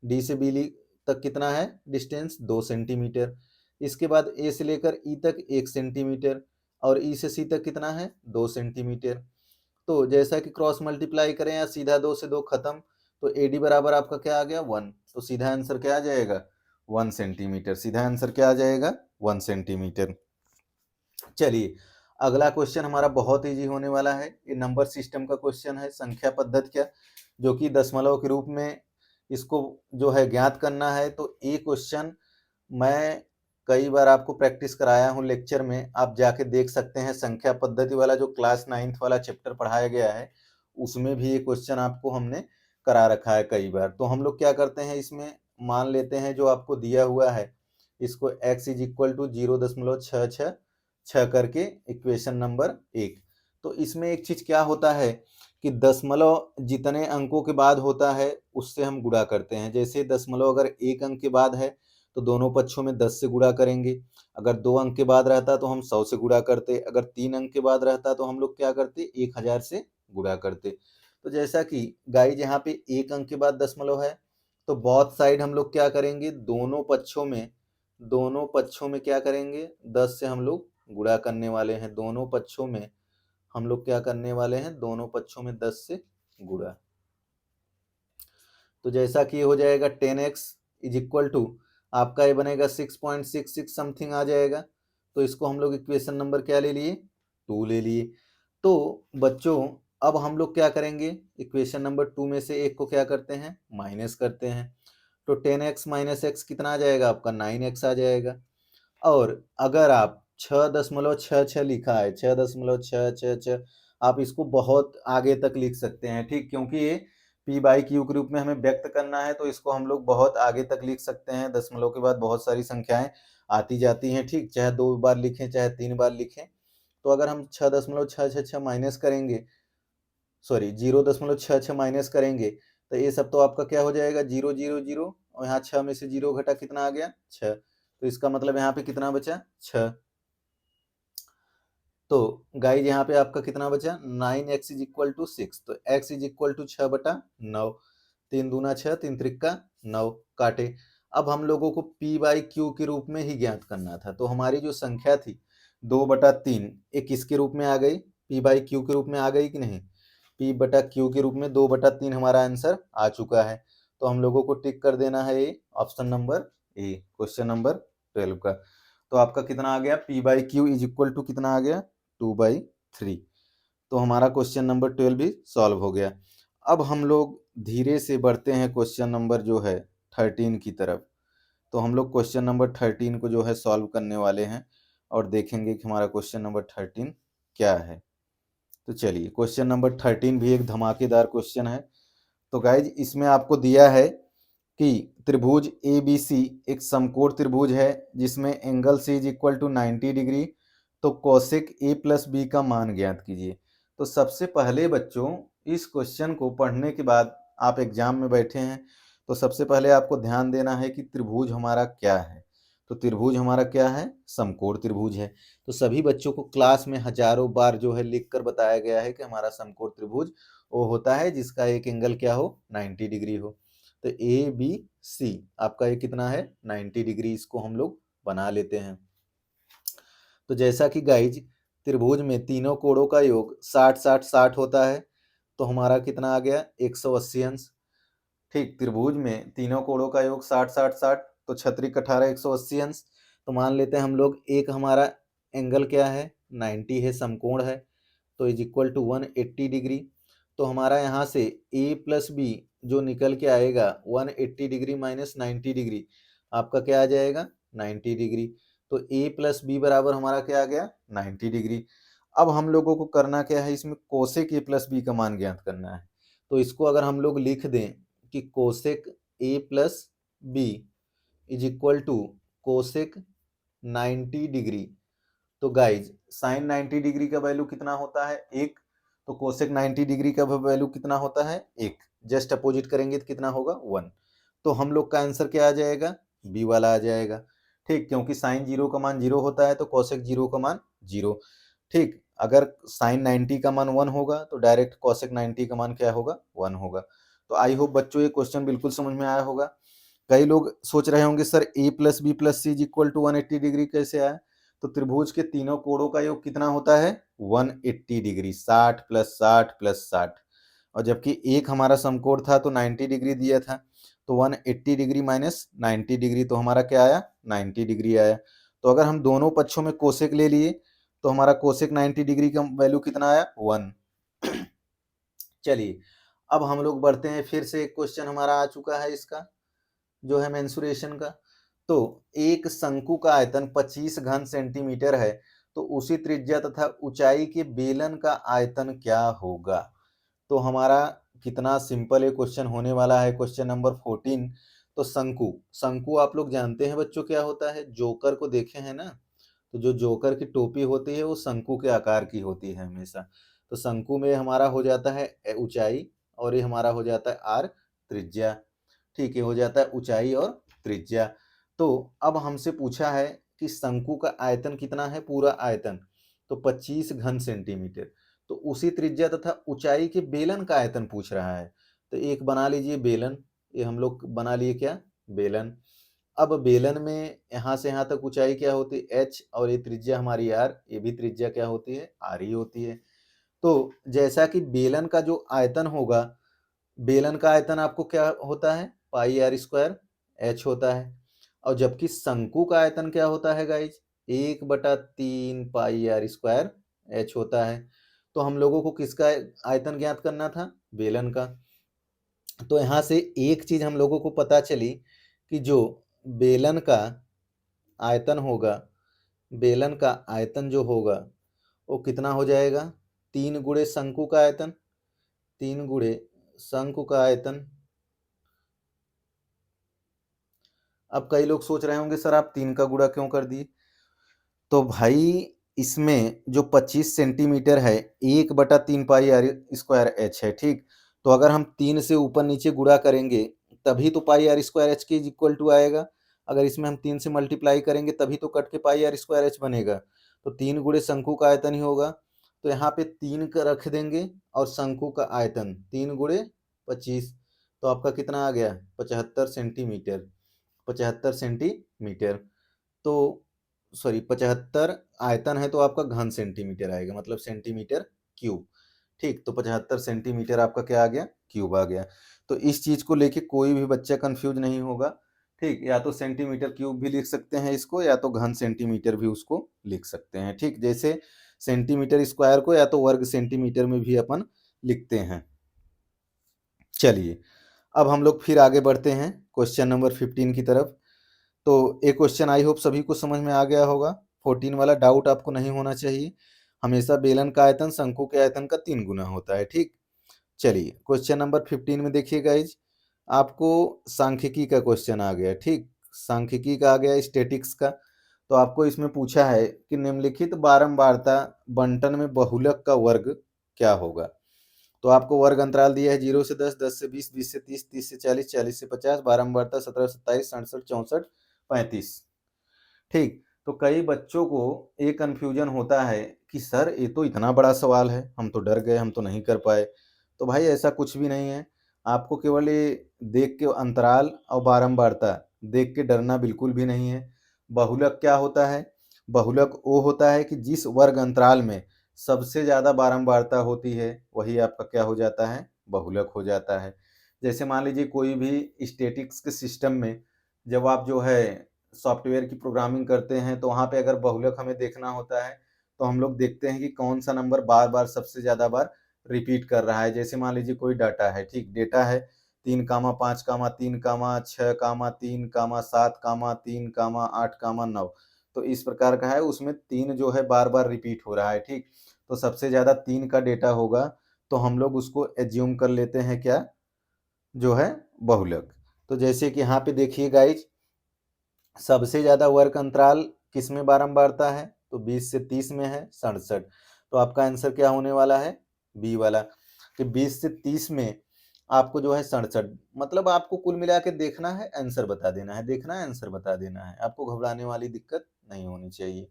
डी से बी तक कितना है डिस्टेंस? 2 सेंटीमीटर। इसके बाद ए से लेकर ई तक 1 सेंटीमीटर और ई से सी तक कितना है? 2 सेंटीमीटर। तो जैसा कि क्रॉस मल्टीप्लाई करें या सीधा 2 से 2 खत्म, तो ए डी बराबर आपका क्या आ गया? 1। तो सीधा आंसर क्या आ जाएगा? 1 सेंटीमीटर। सीधा आंसर क्या आ जाएगा? 1 सेंटीमीटर। चलिए, अगला क्वेश्चन हमारा बहुत इजी होने वाला है। ये नंबर सिस्टम का क्वेश्चन है, संख्या पद्धति का, जो कि दशमलव के रूप में इसको जो है ज्ञात करना है। तो ये क्वेश्चन मैं कई बार आपको प्रैक्टिस कराया हूँ लेक्चर में, आप जाके देख सकते हैं। संख्या पद्धति वाला जो क्लास 9th वाला चैप्टर पढ़ाया गया है उसमें भी ये क्वेश्चन आपको हमने करा रखा है कई बार। तो हम लोग क्या करते हैं, इसमें मान लेते हैं जो आपको दिया हुआ है इसको x इज इक्वल टू 0.666 करके इक्वेशन नंबर 1। तो इसमें एक चीज क्या होता है कि दशमलव जितने अंकों के बाद होता है उससे हम गुणा करते हैं। जैसे दशमलव अगर 1 अंक के बाद है तो दोनों पक्षों में 10 से गुणा करेंगे। अगर 2 अंक के बाद रहता तो हम 100 से गुणा करते। अगर 3 अंक के बाद रहता तो हम लोग क्या करते? 1000 से गुणा करते। तो जैसा कि गाइज यहाँ पे 1 अंक के बाद दशमलव है तो बोथ साइड हम लोग क्या करेंगे? दोनों पक्षों में क्या करेंगे? 10 से हम लोग गुणा करने वाले हैं। दोनों पक्षों में हम लोग क्या करने वाले हैं? दोनों पक्षों में 10 से गुणा। तो जैसा कि हो जाएगा 10x इज इक्वल टू आपका ये बनेगा 6.66 समथिंग आ जाएगा। तो इसको हम लोग इक्वेशन नंबर क्या ले लिए? 2 ले लिए। तो बच्चों अब हम लोग क्या करेंगे? इक्वेशन नंबर 2 में से एक को क्या करते हैं? माइनस करते हैं। तो 10x माइनस एक्स कितना आ जाएगा आपका? 9x आ जाएगा। और अगर आप 6.66 लिखा है, 6.666, आप इसको बहुत आगे तक लिख सकते हैं। ठीक, क्योंकि ये पी बाई क्यू के रूप में हमें व्यक्त करना है तो इसको हम लोग बहुत आगे तक लिख सकते हैं। दशमलव के बाद बहुत सारी संख्याएं आती जाती हैं। ठीक, चाहे 2 बार लिखें चाहे 3 बार लिखें। तो अगर हम 6.666 माइनस करेंगे, सॉरी 0.66 माइनस करेंगे तो ये सब तो आपका क्या हो जाएगा? 0 0 0 और यहाँ 6 में से 0 घटा कितना आ गया? 6। तो इसका मतलब यहाँ पे कितना बचा? 6। तो गाइज यहाँ पे आपका कितना बचा? 9x is equal to 6। तो x इज इक्वल टू 6/9। 3 दूना 6, 3 त्रिक्का 9 काटे। अब हम लोगों को p बाई क्यू के रूप में ही ज्ञात करना था। तो हमारी जो संख्या थी 2/3 ये किसके रूप में आ गई? p बाई क्यू के रूप में आ गई कि नहीं? p बटा क्यू के रूप में 2/3 हमारा आंसर आ चुका है। तो हम लोगों को टिक कर देना है ये option number A, question number 12 का। तो आपका कितना आ गया, P/Q इज इक्वल टू कितना आ गया, 2/3। तो हमारा क्वेश्चन नंबर 12 भी सॉल्व हो गया। अब हम लोग धीरे से बढ़ते हैं क्वेश्चन नंबर जो है 13 की तरफ। तो हम लोग क्वेश्चन नंबर 13 को जो है सॉल्व करने वाले हैं और देखेंगे कि हमारा क्वेश्चन नंबर 13 क्या है। तो चलिए, क्वेश्चन नंबर 13 भी एक धमाकेदार क्वेश्चन है। तो गाइज इसमें आपको दिया है कि त्रिभुज ABC एक समकोण त्रिभुज है जिसमें angle C is equal to 90 degree. तो कोसेक A प्लस बी का मान ज्ञात कीजिए। तो सबसे पहले बच्चों, इस क्वेश्चन को पढ़ने के बाद आप एग्जाम में बैठे हैं तो सबसे पहले आपको ध्यान देना है कि त्रिभुज हमारा क्या है। तो त्रिभुज हमारा क्या है, समकोण त्रिभुज है। तो सभी बच्चों को क्लास में हजारों बार जो है लिख कर बताया गया है कि हमारा समकोण त्रिभुज वो होता है जिसका एक एंगल क्या हो, 90 डिग्री हो। तो ABC आपका ये कितना है, 90 डिग्री। इसको हम लोग बना लेते हैं। तो जैसा कि गाइज त्रिभुज में तीनों कोणों का योग 60-60-60 होता है, तो हमारा कितना आ गया, 180 अंश। ठीक, त्रिभुज में तीनों कोणों का योग 60-60-60, तो 6×18 180 अंश। तो मान लेते हैं हम लोग एक हमारा एंगल क्या है, 90 है, समकोण है, तो इज इक्वल टू 180 डिग्री। तो हमारा यहाँ से A प्लस बी जो निकल के आएगा 180 डिग्री माइनस 90 डिग्री, आपका क्या आ जाएगा, 90 डिग्री। तो A प्लस बी बराबर हमारा क्या आ गया, 90 डिग्री। अब हम लोगों को करना क्या है, इसमें कोसेक A प्लस बी का मान ज्ञात करना है। तो इसको अगर हम लोग लिख दें कि cosec A plus B is equal to cosec 90 degree, तो गाइज साइन 90 डिग्री का वैल्यू कितना होता है, 1। तो कोसेक 90 डिग्री का वैल्यू कितना होता है, 1। जस्ट अपोजिट करेंगे तो कितना होगा, 1। तो हम लोग का आंसर क्या आ जाएगा, बी वाला आ जाएगा। ठीक, क्योंकि साइन 0 का मान 0 होता है तो कोसेक 0 का मान 0। ठीक, अगर साइन 90 का मान 1 होगा तो डायरेक्ट कोसेक 90 का मान क्या होगा, 1 होगा। तो आई होप बच्चों ये क्वेश्चन बिल्कुल समझ में आया होगा। कई लोग सोच रहे होंगे sir A plus B plus C is equal to 180 degree कैसे आया। तो त्रिभुज के तीनों कोणों का योग कितना होता है, 180 डिग्री, 60 प्लस 60 प्लस 60। और जबकि एक हमारा समकोण था तो 90 डिग्री दिया था, तो 180 डिग्री माइनस 90 डिग्री, तो हमारा क्या आया, 90 डिग्री आया। तो अगर हम दोनों पक्षों में कोसेक ले लिए तो हमारा कोसेक 90 डिग्री का वैल्यू कितना आया, 1। चलिए, अब हम लोग बढ़ते हैं, फिर से एक क्वेश्चन हमारा आ चुका है इसका जो है मेंसुरेशन का। तो एक शंकु का आयतन 25 घन सेंटीमीटर है, तो उसी त्रिज्या तथा ऊंचाई के बेलन का आयतन क्या होगा। तो हमारा कितना सिंपल ये क्वेश्चन होने वाला है, क्वेश्चन नंबर 14। तो शंकु, शंकु आप लोग जानते हैं बच्चों क्या होता है, जोकर को देखे हैं ना। तो जो जोकर की टोपी होती है वो शंकु के आकार की होती है हमेशा। तो शंकु में हमारा हो जाता है ऊंचाई और ये हमारा हो जाता है आर, त्रिज्या। ठीक है, हो जाता है ऊंचाई और त्रिज्या। तो अब हमसे पूछा है कि शंकु का आयतन कितना है, पूरा आयतन तो 25 घन सेंटीमीटर। तो उसी त्रिज्या तथा ऊंचाई के बेलन का आयतन पूछ रहा है। तो एक बना लीजिए बेलन, ये हम लोग बना लिए क्या, बेलन। अब बेलन में यहाँ से यहाँ तक ऊंचाई क्या होती है, h, और ये त्रिज्या हमारी r, ये भी त्रिज्या क्या होती है, r ही होती है। तो जैसा कि बेलन का जो आयतन होगा, बेलन का आयतन आपको क्या होता है, पाई आर स्क्वायर एच होता है। और जबकि शंकु का आयतन क्या होता है guys, 1/3 pi r square h होता है। तो हम लोगों को किसका आयतन ज्ञात करना था, बेलन का। तो यहाँ से एक चीज हम लोगों को पता चली कि जो बेलन का आयतन होगा, बेलन का आयतन जो होगा वो कितना हो जाएगा, 3 गुणे शंकु का आयतन, 3 गुणे शंकु का आयतन। अब कई लोग सोच रहे होंगे सर आप 3 का गुणा क्यों कर दिए। तो भाई इसमें जो 25 सेंटीमीटर है, 1/3 पाई आर स्क्वायर एच है। ठीक, तो अगर हम 3 से ऊपर नीचे गुणा करेंगे तभी तो पाई आर स्क्वायर एच के इक्वल टू आएगा। अगर इसमें हम 3 से मल्टीप्लाई करेंगे तभी तो कट के पाई आर स्क्वायर एच बनेगा। तो 3 गुणे शंकु का आयतन ही होगा। तो यहाँ पे 3 का रख देंगे और शंकु का आयतन 3 गुणे 25, तो आपका कितना आ गया, 75 सेंटीमीटर, 75 सेंटीमीटर। तो सॉरी 75 आयतन है तो आपका घन सेंटीमीटर आएगा, मतलब सेंटीमीटर क्यूब। ठीक, तो 75 सेंटीमीटर आपका क्या आ गया, क्यूब आ गया। तो इस चीज को लेके कोई भी बच्चा कंफ्यूज नहीं होगा। ठीक, या तो सेंटीमीटर क्यूब भी लिख सकते हैं इसको, या तो घन सेंटीमीटर भी उसको लिख सकते हैं। ठीक, जैसे सेंटीमीटर स्क्वायर को या तो वर्ग सेंटीमीटर में भी अपन लिखते हैं। चलिए, अब हम लोग फिर आगे बढ़ते हैं क्वेश्चन नंबर 15 की तरफ। तो एक क्वेश्चन आई होप सभी को समझ में आ गया होगा। 14 वाला डाउट आपको नहीं होना चाहिए। हमेशा बेलन का आयतन शंकु के आयतन का 3 गुना होता है। ठीक, चलिए क्वेश्चन नंबर 15 में देखिए गाइज, आपको सांख्यिकी का क्वेश्चन आ गया। ठीक, सांख्यिकी का आ गया, स्टैटिक्स का। तो आपको इसमें पूछा है कि निम्नलिखित बारंबारता बंटन में बहुलक का वर्ग क्या होगा। तो आपको वर्ग अंतराल दिया है 0 से 10, 10 से 20, 20 से 30, 30 से 40, 40 से 50, बारंबारता 17, 27, 67, 64, 35। ठीक, तो कई बच्चों को ये कन्फ्यूजन होता है कि सर ये तो इतना बड़ा सवाल है, हम तो डर गए, हम तो नहीं कर पाए। तो भाई ऐसा कुछ भी नहीं है। आपको केवल ये देख के अंतराल और बारंबारता देख के डरना बिल्कुल भी नहीं है। बहुलक क्या होता है? बहुलक वो होता है कि जिस वर्ग अंतराल में सबसे ज़्यादा बारंबारता होती है वही आपका क्या हो जाता है? बहुलक हो जाता है। जैसे मान लीजिए कोई भी स्टैटिक्स के सिस्टम में जब आप जो है सॉफ्टवेयर की प्रोग्रामिंग करते हैं तो वहाँ पे अगर बहुलक हमें देखना होता है तो हम लोग देखते हैं कि कौन सा नंबर बार बार सबसे ज़्यादा बार रिपीट कर रहा है। जैसे मान लीजिए कोई डाटा है, ठीक, डेटा है 3, 5, 3, 6, 3, 7, 3, 8, 9। तो इस प्रकार का है, उसमें 3 जो है बार बार रिपीट हो रहा है। ठीक, तो सबसे ज़्यादा 3 का डेटा होगा तो हम लोग उसको एज्यूम कर लेते हैं क्या, जो है बहुलक। तो जैसे कि यहाँ पे देखिए गाइज, सबसे ज्यादा वर्ग अंतराल किस में बारंबारता है? तो 20 से 30 में है 67। तो आपका आंसर क्या होने वाला है? बी वाला, कि 20 से 30 में आपको जो है 67। मतलब आपको कुल मिला के देखना है, आंसर बता देना है, देखना है आंसर बता देना है, आपको घबराने वाली दिक्कत नहीं होनी चाहिए।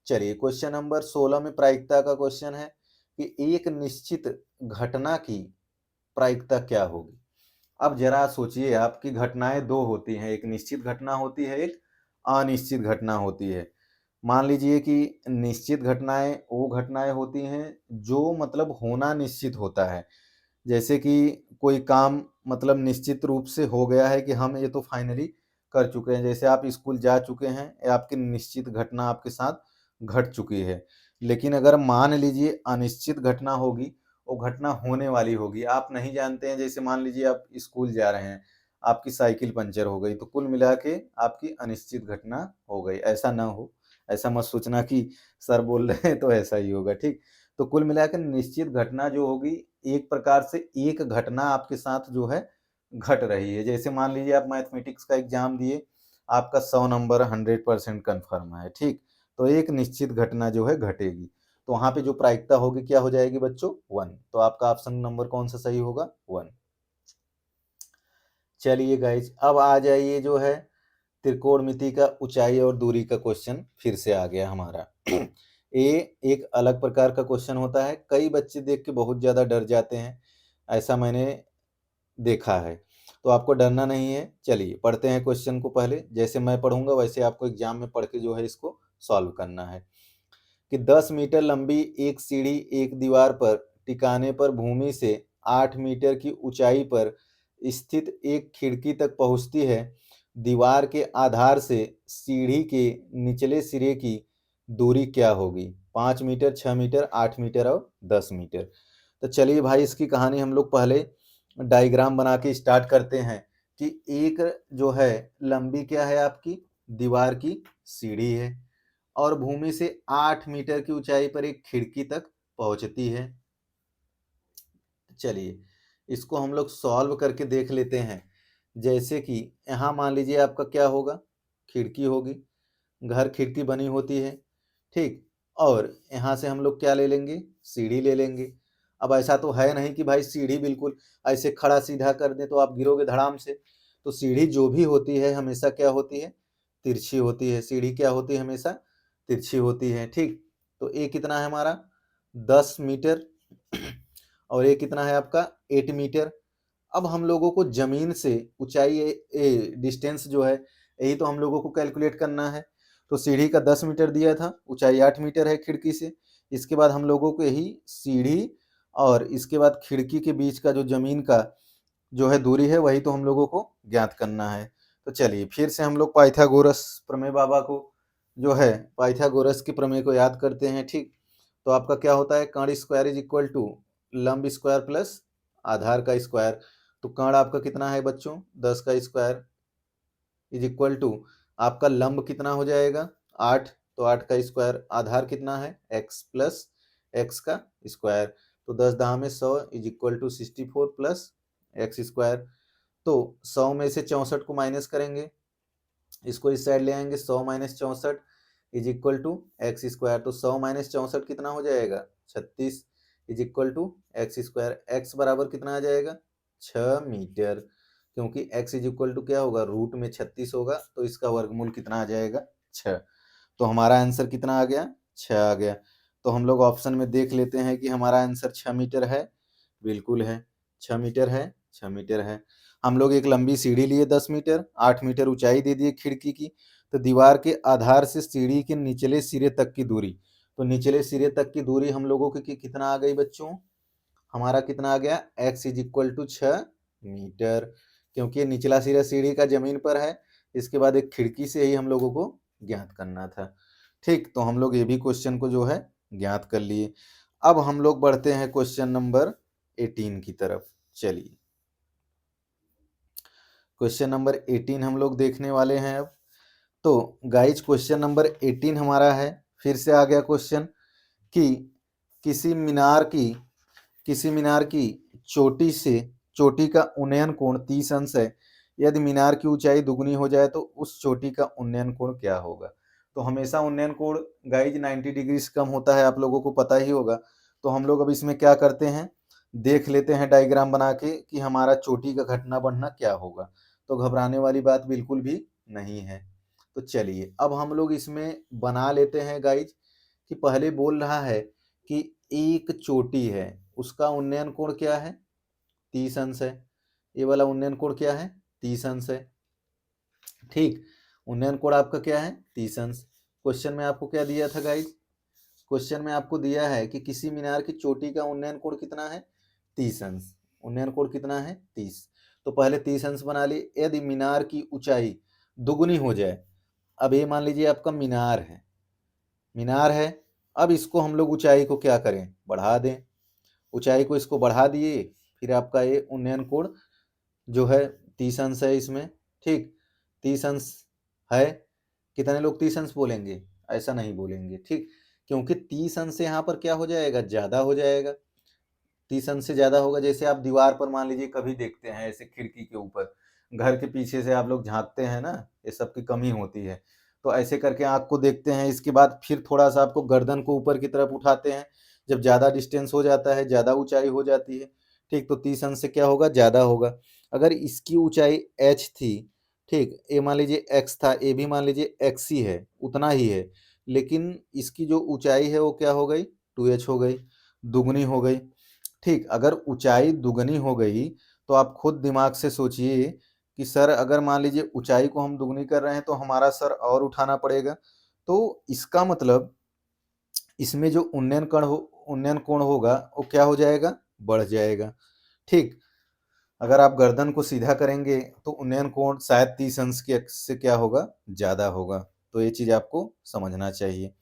चलिए क्वेश्चन नंबर 16 में प्रायिकता का क्वेश्चन है कि एक निश्चित घटना की प्रायिकता क्या होगी। अब जरा सोचिए, आपकी घटनाएं दो होती हैं, एक निश्चित घटना होती है, एक अनिश्चित घटना होती है। मान लीजिए कि निश्चित घटनाएं वो घटनाएं होती हैं जो मतलब होना निश्चित होता है। जैसे कि कोई काम मतलब निश्चित रूप से हो गया है कि हम ये तो फाइनली कर चुके हैं। जैसे आप स्कूल जा चुके हैं, ये आपकी निश्चित घटना आपके साथ घट चुकी है। लेकिन अगर मान लीजिए अनिश्चित घटना होगी, वो घटना होने वाली होगी, आप नहीं जानते हैं। जैसे मान लीजिए आप स्कूल जा रहे हैं, आपकी साइकिल पंचर हो गई, तो कुल मिला के आपकी अनिश्चित घटना हो गई। ऐसा ना हो, ऐसा मत सोचना कि सर बोल रहे हैं तो ऐसा ही होगा। ठीक, तो कुल मिलाकर निश्चित घटना जो होगी, एक प्रकार से एक घटना आपके साथ जो है घट रही है। जैसे मान लीजिए आप मैथमेटिक्स का एग्जाम दिए, आपका 100 नंबर 100% कन्फर्म है। ठीक, तो एक निश्चित घटना जो है घटेगी, तो वहां पे जो प्रायिकता होगी क्या हो जाएगी बच्चों? 1। तो आपका ऑप्शन नंबर कौन सा सही होगा? 1। चलिए गाइज, अब आ जाइए जो है त्रिकोणमिति का ऊंचाई और दूरी का क्वेश्चन फिर से आ गया हमारा। ये एक अलग प्रकार का क्वेश्चन होता है, कई बच्चे देख के बहुत ज़्यादा डर जाते हैं, ऐसा मैंने देखा है। तो आपको डरना नहीं है। चलिए पढ़ते हैं क्वेश्चन को। पहले जैसे मैं पढ़ूंगा वैसे आपको एग्जाम में पढ़ के जो है इसको सॉल्व करना है। कि 10 मीटर लंबी एक सीढ़ी एक दीवार पर टिकाने पर भूमि से 8 मीटर की ऊंचाई पर स्थित एक खिड़की तक पहुंचती है। दीवार के आधार से सीढ़ी के निचले सिरे की दूरी क्या होगी? 5 मीटर, 6 मीटर, 8 मीटर और 10 मीटर। तो चलिए भाई, इसकी कहानी हम लोग पहले डायग्राम बना के स्टार्ट करते हैं। कि एक जो है लंबी क्या है आपकी, दीवार की सीढ़ी है, और भूमि से 8 मीटर की ऊंचाई पर एक खिड़की तक पहुंचती है। चलिए इसको हम लोग सॉल्व करके देख लेते हैं। जैसे कि यहाँ मान लीजिए आपका क्या होगा, खिड़की होगी, घर खिड़की बनी होती है। ठीक, और यहाँ से हम लोग क्या ले लेंगे? सीढ़ी ले लेंगे। अब ऐसा तो है नहीं कि भाई सीढ़ी बिल्कुल ऐसे खड़ा सीधा कर दे तो आप गिरोगे धड़ाम से। तो सीढ़ी जो भी होती है हमेशा क्या होती है? तिरछी होती है। सीढ़ी क्या होती है? हमेशा तिरछी होती है। ठीक, तो ये कितना है हमारा? 10 मीटर। और ये कितना है आपका? 8 मीटर। अब हम लोगों को जमीन से ऊंचाई डिस्टेंस जो है यही तो हम लोगों को कैलकुलेट करना है। तो सीढ़ी का 10 मीटर दिया था, ऊंचाई 8 मीटर है खिड़की से। इसके बाद हम लोगों को यही सीढ़ी और इसके बाद खिड़की के बीच का जो जमीन का जो है दूरी है वही तो हम लोगों को ज्ञात करना है। तो चलिए फिर से हम लोग पाइथागोरस प्रमेय बाबा को जो है पाइथागोरस के प्रमेय को याद करते हैं। ठीक, तो आपका क्या होता है, कर्ण स्क्वायर इज इक्वल टू लंब स्क्वायर प्लस आधार का स्क्वायर। तो कर्ण आपका कितना है बच्चों, 10 का स्क्वायर इज इक्वल टू आपका लंब कितना हो जाएगा 8, तो 8 का स्क्वायर, आधार कितना है x प्लस एक्स का स्क्वायर। तो 10 दहा में 100 is equal to 64 plus x square. तो 100 में से 64 को माइनस करेंगे, इसको इस साइड ले आएंगे, 100 minus 64 is equal to x square. तो 100 माइनस 64 कितना हो जाएगा 36 is equal to x square. X बराबर कितना आ जाएगा 6 मीटर, क्योंकि x इज इक्वल टू क्या होगा रूट में 36 होगा, तो इसका वर्गमूल कितना आ जाएगा 6। तो हमारा आंसर कितना आ गया 6 आ गया। तो हम लोग ऑप्शन में देख लेते हैं कि हमारा आंसर 6 मीटर है। बिल्कुल है, 6 मीटर है, 6 मीटर है। हम लोग एक लंबी सीढ़ी लिए 10 मीटर, 8 मीटर ऊंचाई दे दिए खिड़की की। तो दीवार के आधार से सीढ़ी के निचले सिरे तक की दूरी, तो निचले सिरे तक की दूरी हम लोगों की कितना आ गई बच्चों, हमारा कितना आ गया x is equal to 6 metre, क्योंकि ये निचला सिरा सीढ़ी का जमीन पर है। इसके बाद एक खिड़की से ही हम लोगों को ज्ञात करना था। ठीक, तो हम लोग ये भी क्वेश्चन को जो है ज्ञात कर लिए। अब हम लोग बढ़ते हैं क्वेश्चन नंबर 18 की तरफ। चलिए क्वेश्चन नंबर 18 हम लोग देखने वाले हैं अब। तो गाइज क्वेश्चन नंबर 18 हमारा है, फिर से आ गया क्वेश्चन कि किसी मीनार की चोटी का उन्नयन कोण 30 अंश है। यदि मीनार की ऊंचाई दुगनी हो जाए तो उस चोटी का उन्नयन कोण क्या होगा। तो हमेशा उन्नयन कोण गाइज 90 डिग्री से कम होता है, आप लोगों को पता ही होगा। तो हम लोग अब इसमें क्या करते हैं, देख लेते हैं डायग्राम बना के कि हमारा चोटी का घटना बढ़ना क्या होगा। तो घबराने वाली बात बिल्कुल भी नहीं है। तो चलिए अब हम लोग इसमें बना लेते हैं गाइज कि पहले बोल रहा है कि एक चोटी है, उसका उन्नयन कोण क्या है 30 अंश है। ये वाला उन्नयन कोण क्या है 30 अंश है। ठीक, उन्नयन कोण आपका क्या है 30 अंश। क्वेश्चन में आपको क्या दिया था गाइज, क्वेश्चन में आपको दिया है कि किसी मीनार की चोटी का उन्नयन कोण कितना है 30 अंश। उन्नयन कोण कितना है 30, तो पहले 30 अंश बना लिए। यदि मीनार की ऊंचाई दुगुनी हो जाए, अब ये मान लीजिए आपका मीनार है, अब इसको हम लोग ऊंचाई को क्या करें बढ़ा दें, ऊंचाई को इसको बढ़ा दिए, फिर आपका ये उन्नयन कोण जो है 30 अंश है इसमें। ठीक, 30 अंश है, कितने लोग 30 अंश बोलेंगे, ऐसा नहीं बोलेंगे। ठीक, क्योंकि 30 अंश से यहाँ पर क्या हो जाएगा ज़्यादा हो जाएगा, 30 अंश से ज़्यादा होगा। जैसे आप दीवार पर मान लीजिए कभी देखते हैं ऐसे खिड़की के ऊपर, घर के पीछे से आप लोग झांकते हैं ना, ये सब की कमी होती है। तो ऐसे करके आँख को देखते हैं, इसके बाद फिर थोड़ा सा आपको गर्दन को ऊपर की तरफ उठाते हैं, जब ज़्यादा डिस्टेंस हो जाता है, ज़्यादा ऊंचाई हो जाती है। ठीक, तो 30 अंश से क्या होगा ज़्यादा होगा। अगर इसकी ऊंचाई h थी, ठीक, ये मान लीजिए x था, ये भी मान लीजिए x ही है, उतना ही है, लेकिन इसकी जो ऊंचाई है वो क्या हो गई 2h हो गई, दुगनी हो गई। ठीक, अगर ऊंचाई दुगनी हो गई तो आप खुद दिमाग से सोचिए कि सर अगर मान लीजिए ऊंचाई को हम दुगनी कर रहे हैं तो हमारा सर और उठाना पड़ेगा। तो इसका मतलब इसमें जो उन्नयन कोण होगा वो क्या हो जाएगा बढ़ जाएगा। ठीक, अगर आप गर्दन को सीधा करेंगे तो उन्नयन कोण शायद 30 अंश के से क्या होगा ज़्यादा होगा। तो ये चीज़ आपको समझना चाहिए।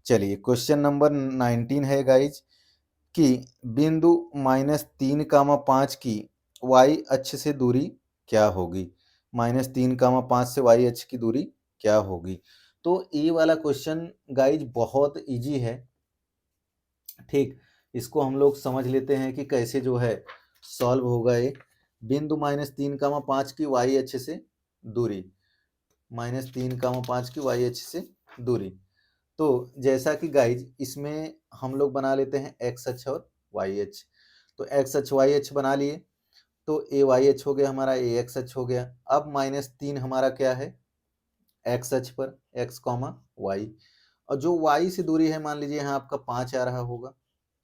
चलिए क्वेश्चन नंबर 19 है गाइज कि बिंदु -3, 5 की y अक्ष से दूरी क्या होगी। -3, 5 से y अक्ष की दूरी क्या होगी। तो ये वाला क्वेश्चन गाइज बहुत इजी है। ठीक, इसको हम लोग समझ लेते हैं कि कैसे जो है सॉल्व होगा ये। बिंदु -3, 5 की y अक्ष से दूरी, -3, 5 की y अक्ष से दूरी। तो जैसा कि गाइज इसमें हम लोग बना लेते हैं x अक्ष और y अक्ष। तो x अक्ष y अक्ष बना लिए, तो a y अक्ष हो गया हमारा, a x अक्ष हो गया। अब -3 हमारा क्या है x अक्ष पर, x, y, और जो y से दूरी है मान लीजिए यहाँ आपका 5 आ रहा होगा।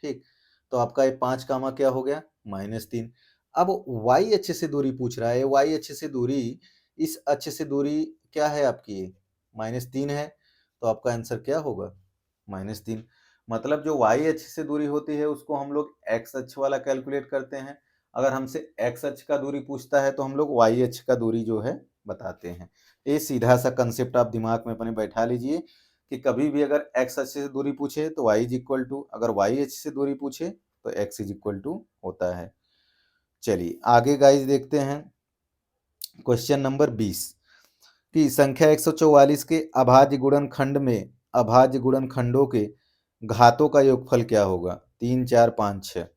ठीक, तो आपका ये 5 कामा क्या हो गया -3। अब y अक्ष से दूरी पूछ रहा है, y अक्ष से दूरी, इस अक्ष से दूरी क्या है आपकी -3 है, तो आपका आंसर क्या होगा -3। मतलब जो y अक्ष से दूरी होती है उसको हम लोग x अक्ष वाला कैलकुलेट करते हैं। अगर हमसे x अक्ष का दूरी पूछता है तो हम लोग y अक्ष का दूरी जो है बताते हैं। ये सीधा सा कंसेप्ट आप दिमाग में अपने बैठा लीजिए कि कभी भी अगर x अक्ष से दूरी पूछे तो y इज इक्वल टू, अगर y अक्ष से दूरी पूछे तो x इज इक्वल टू होता है। चलिए आगे गाइस देखते हैं क्वेश्चन नंबर 20 कि संख्या 144 के अभाज्य गुणनखंड में अभाज्य गुणनखंडों के घातों का योगफल क्या होगा? 3, 4, 5, 6।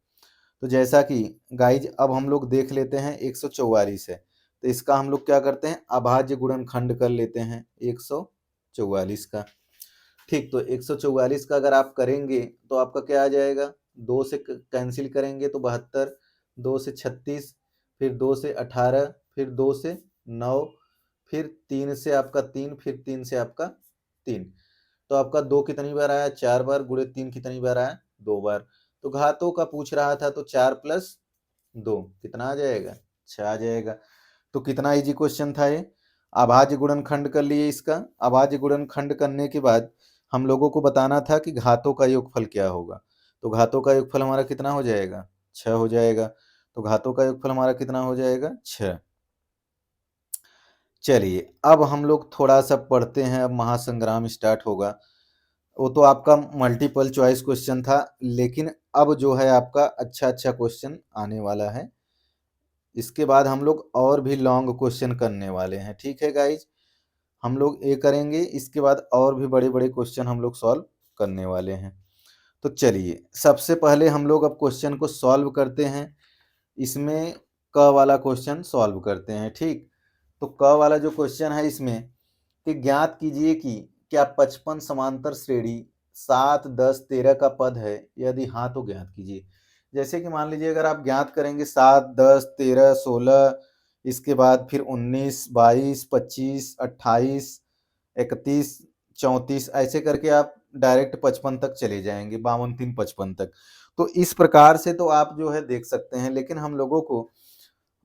तो जैसा कि गाइज अब हम लोग देख लेते हैं 144 है, तो इसका हम लोग क्या करते हैं, अभाज्य गुणनखंड कर लेते हैं 144 का। ठीक, तो 144 का अगर आप करेंगे तो आपका क्या आ जाएगा, 2 से कैंसिल करेंगे तो 72, 2 से 36, फिर 2 से 18, फिर 2 से 9, फिर 3 से आपका 3, फिर 3 से आपका 3। तो आपका 2 कितनी बार आया, 4 बार, गुणे 3 कितनी बार आया, 2 बार। तो घातों का पूछ रहा था तो 4 प्लस 2 कितना आ जाएगा, 6 आ जाएगा। तो कितना इजी क्वेश्चन था ये। अभाज्य गुणनखंड कर लिए इसका। अभाज्य गुणनखंड करने के बाद हम लोगों को बताना था कि घातों का योगफल क्या होगा। तो घातों का योगफल हमारा कितना हो जाएगा, 6 हो जाएगा। तो घातों का योगफल हमारा कितना हो जाएगा, 6। चलिए अब हम लोग थोड़ा सा पढ़ते हैं, अब महासंग्राम स्टार्ट होगा। वो तो आपका मल्टीपल चॉइस क्वेश्चन था, लेकिन अब जो है आपका अच्छा क्वेश्चन आने वाला है। इसके बाद हम लोग और भी लॉन्ग क्वेश्चन करने वाले हैं। ठीक है गाइज, हम लोग ये करेंगे, इसके बाद और भी बड़े बड़े क्वेश्चन हम लोग सॉल्व करने वाले हैं। तो चलिए सबसे पहले हम लोग अब क्वेश्चन को सॉल्व करते हैं। इसमें क वाला क्वेश्चन सॉल्व करते हैं। ठीक, तो क वाला जो क्वेश्चन है इसमें कि ज्ञात कीजिए कि क्या 55 समांतर श्रेणी 7, 10, 13 का पद है, यदि हाँ तो ज्ञात कीजिए। जैसे कि मान लीजिए अगर आप ज्ञात करेंगे 7, 10, 13, 16, इसके बाद फिर 19, 22, 25, 28, 31, 34, ऐसे करके आप डायरेक्ट 55 तक चले जाएंगे, 52, 3, 55 तक। तो इस प्रकार से तो आप जो है देख सकते हैं, लेकिन हम लोगों को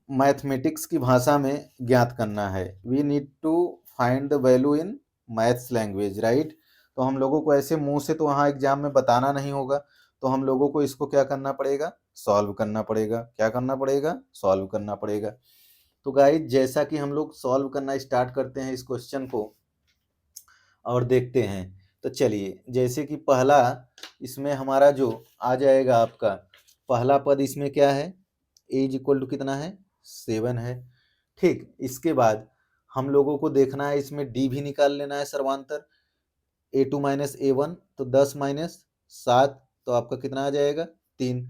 मैथमेटिक्स की भाषा में ज्ञात करना है। We need to find the value in maths language, right. तो हम लोगों को ऐसे मुंह से तो वहाँ एग्जाम में बताना नहीं होगा, तो हम लोगों को इसको क्या करना पड़ेगा, सॉल्व करना पड़ेगा। क्या करना पड़ेगा, सॉल्व करना पड़ेगा। तो गाइस जैसा कि हम लोग सॉल्व करना स्टार्ट करते हैं इस क्वेश्चन को और देखते हैं, तो चलिए जैसे कि पहला इसमें हमारा जो आ जाएगा आपका पहला पद, इसमें क्या है, ए इज इक्वल टू कितना है, 7 है। ठीक, इसके बाद हम लोगों को देखना है, इसमें डी भी निकाल लेना है सर्वांतर, a2 माइनस a1, तो 10 माइनस 7, तो आपका कितना आ जाएगा, 3।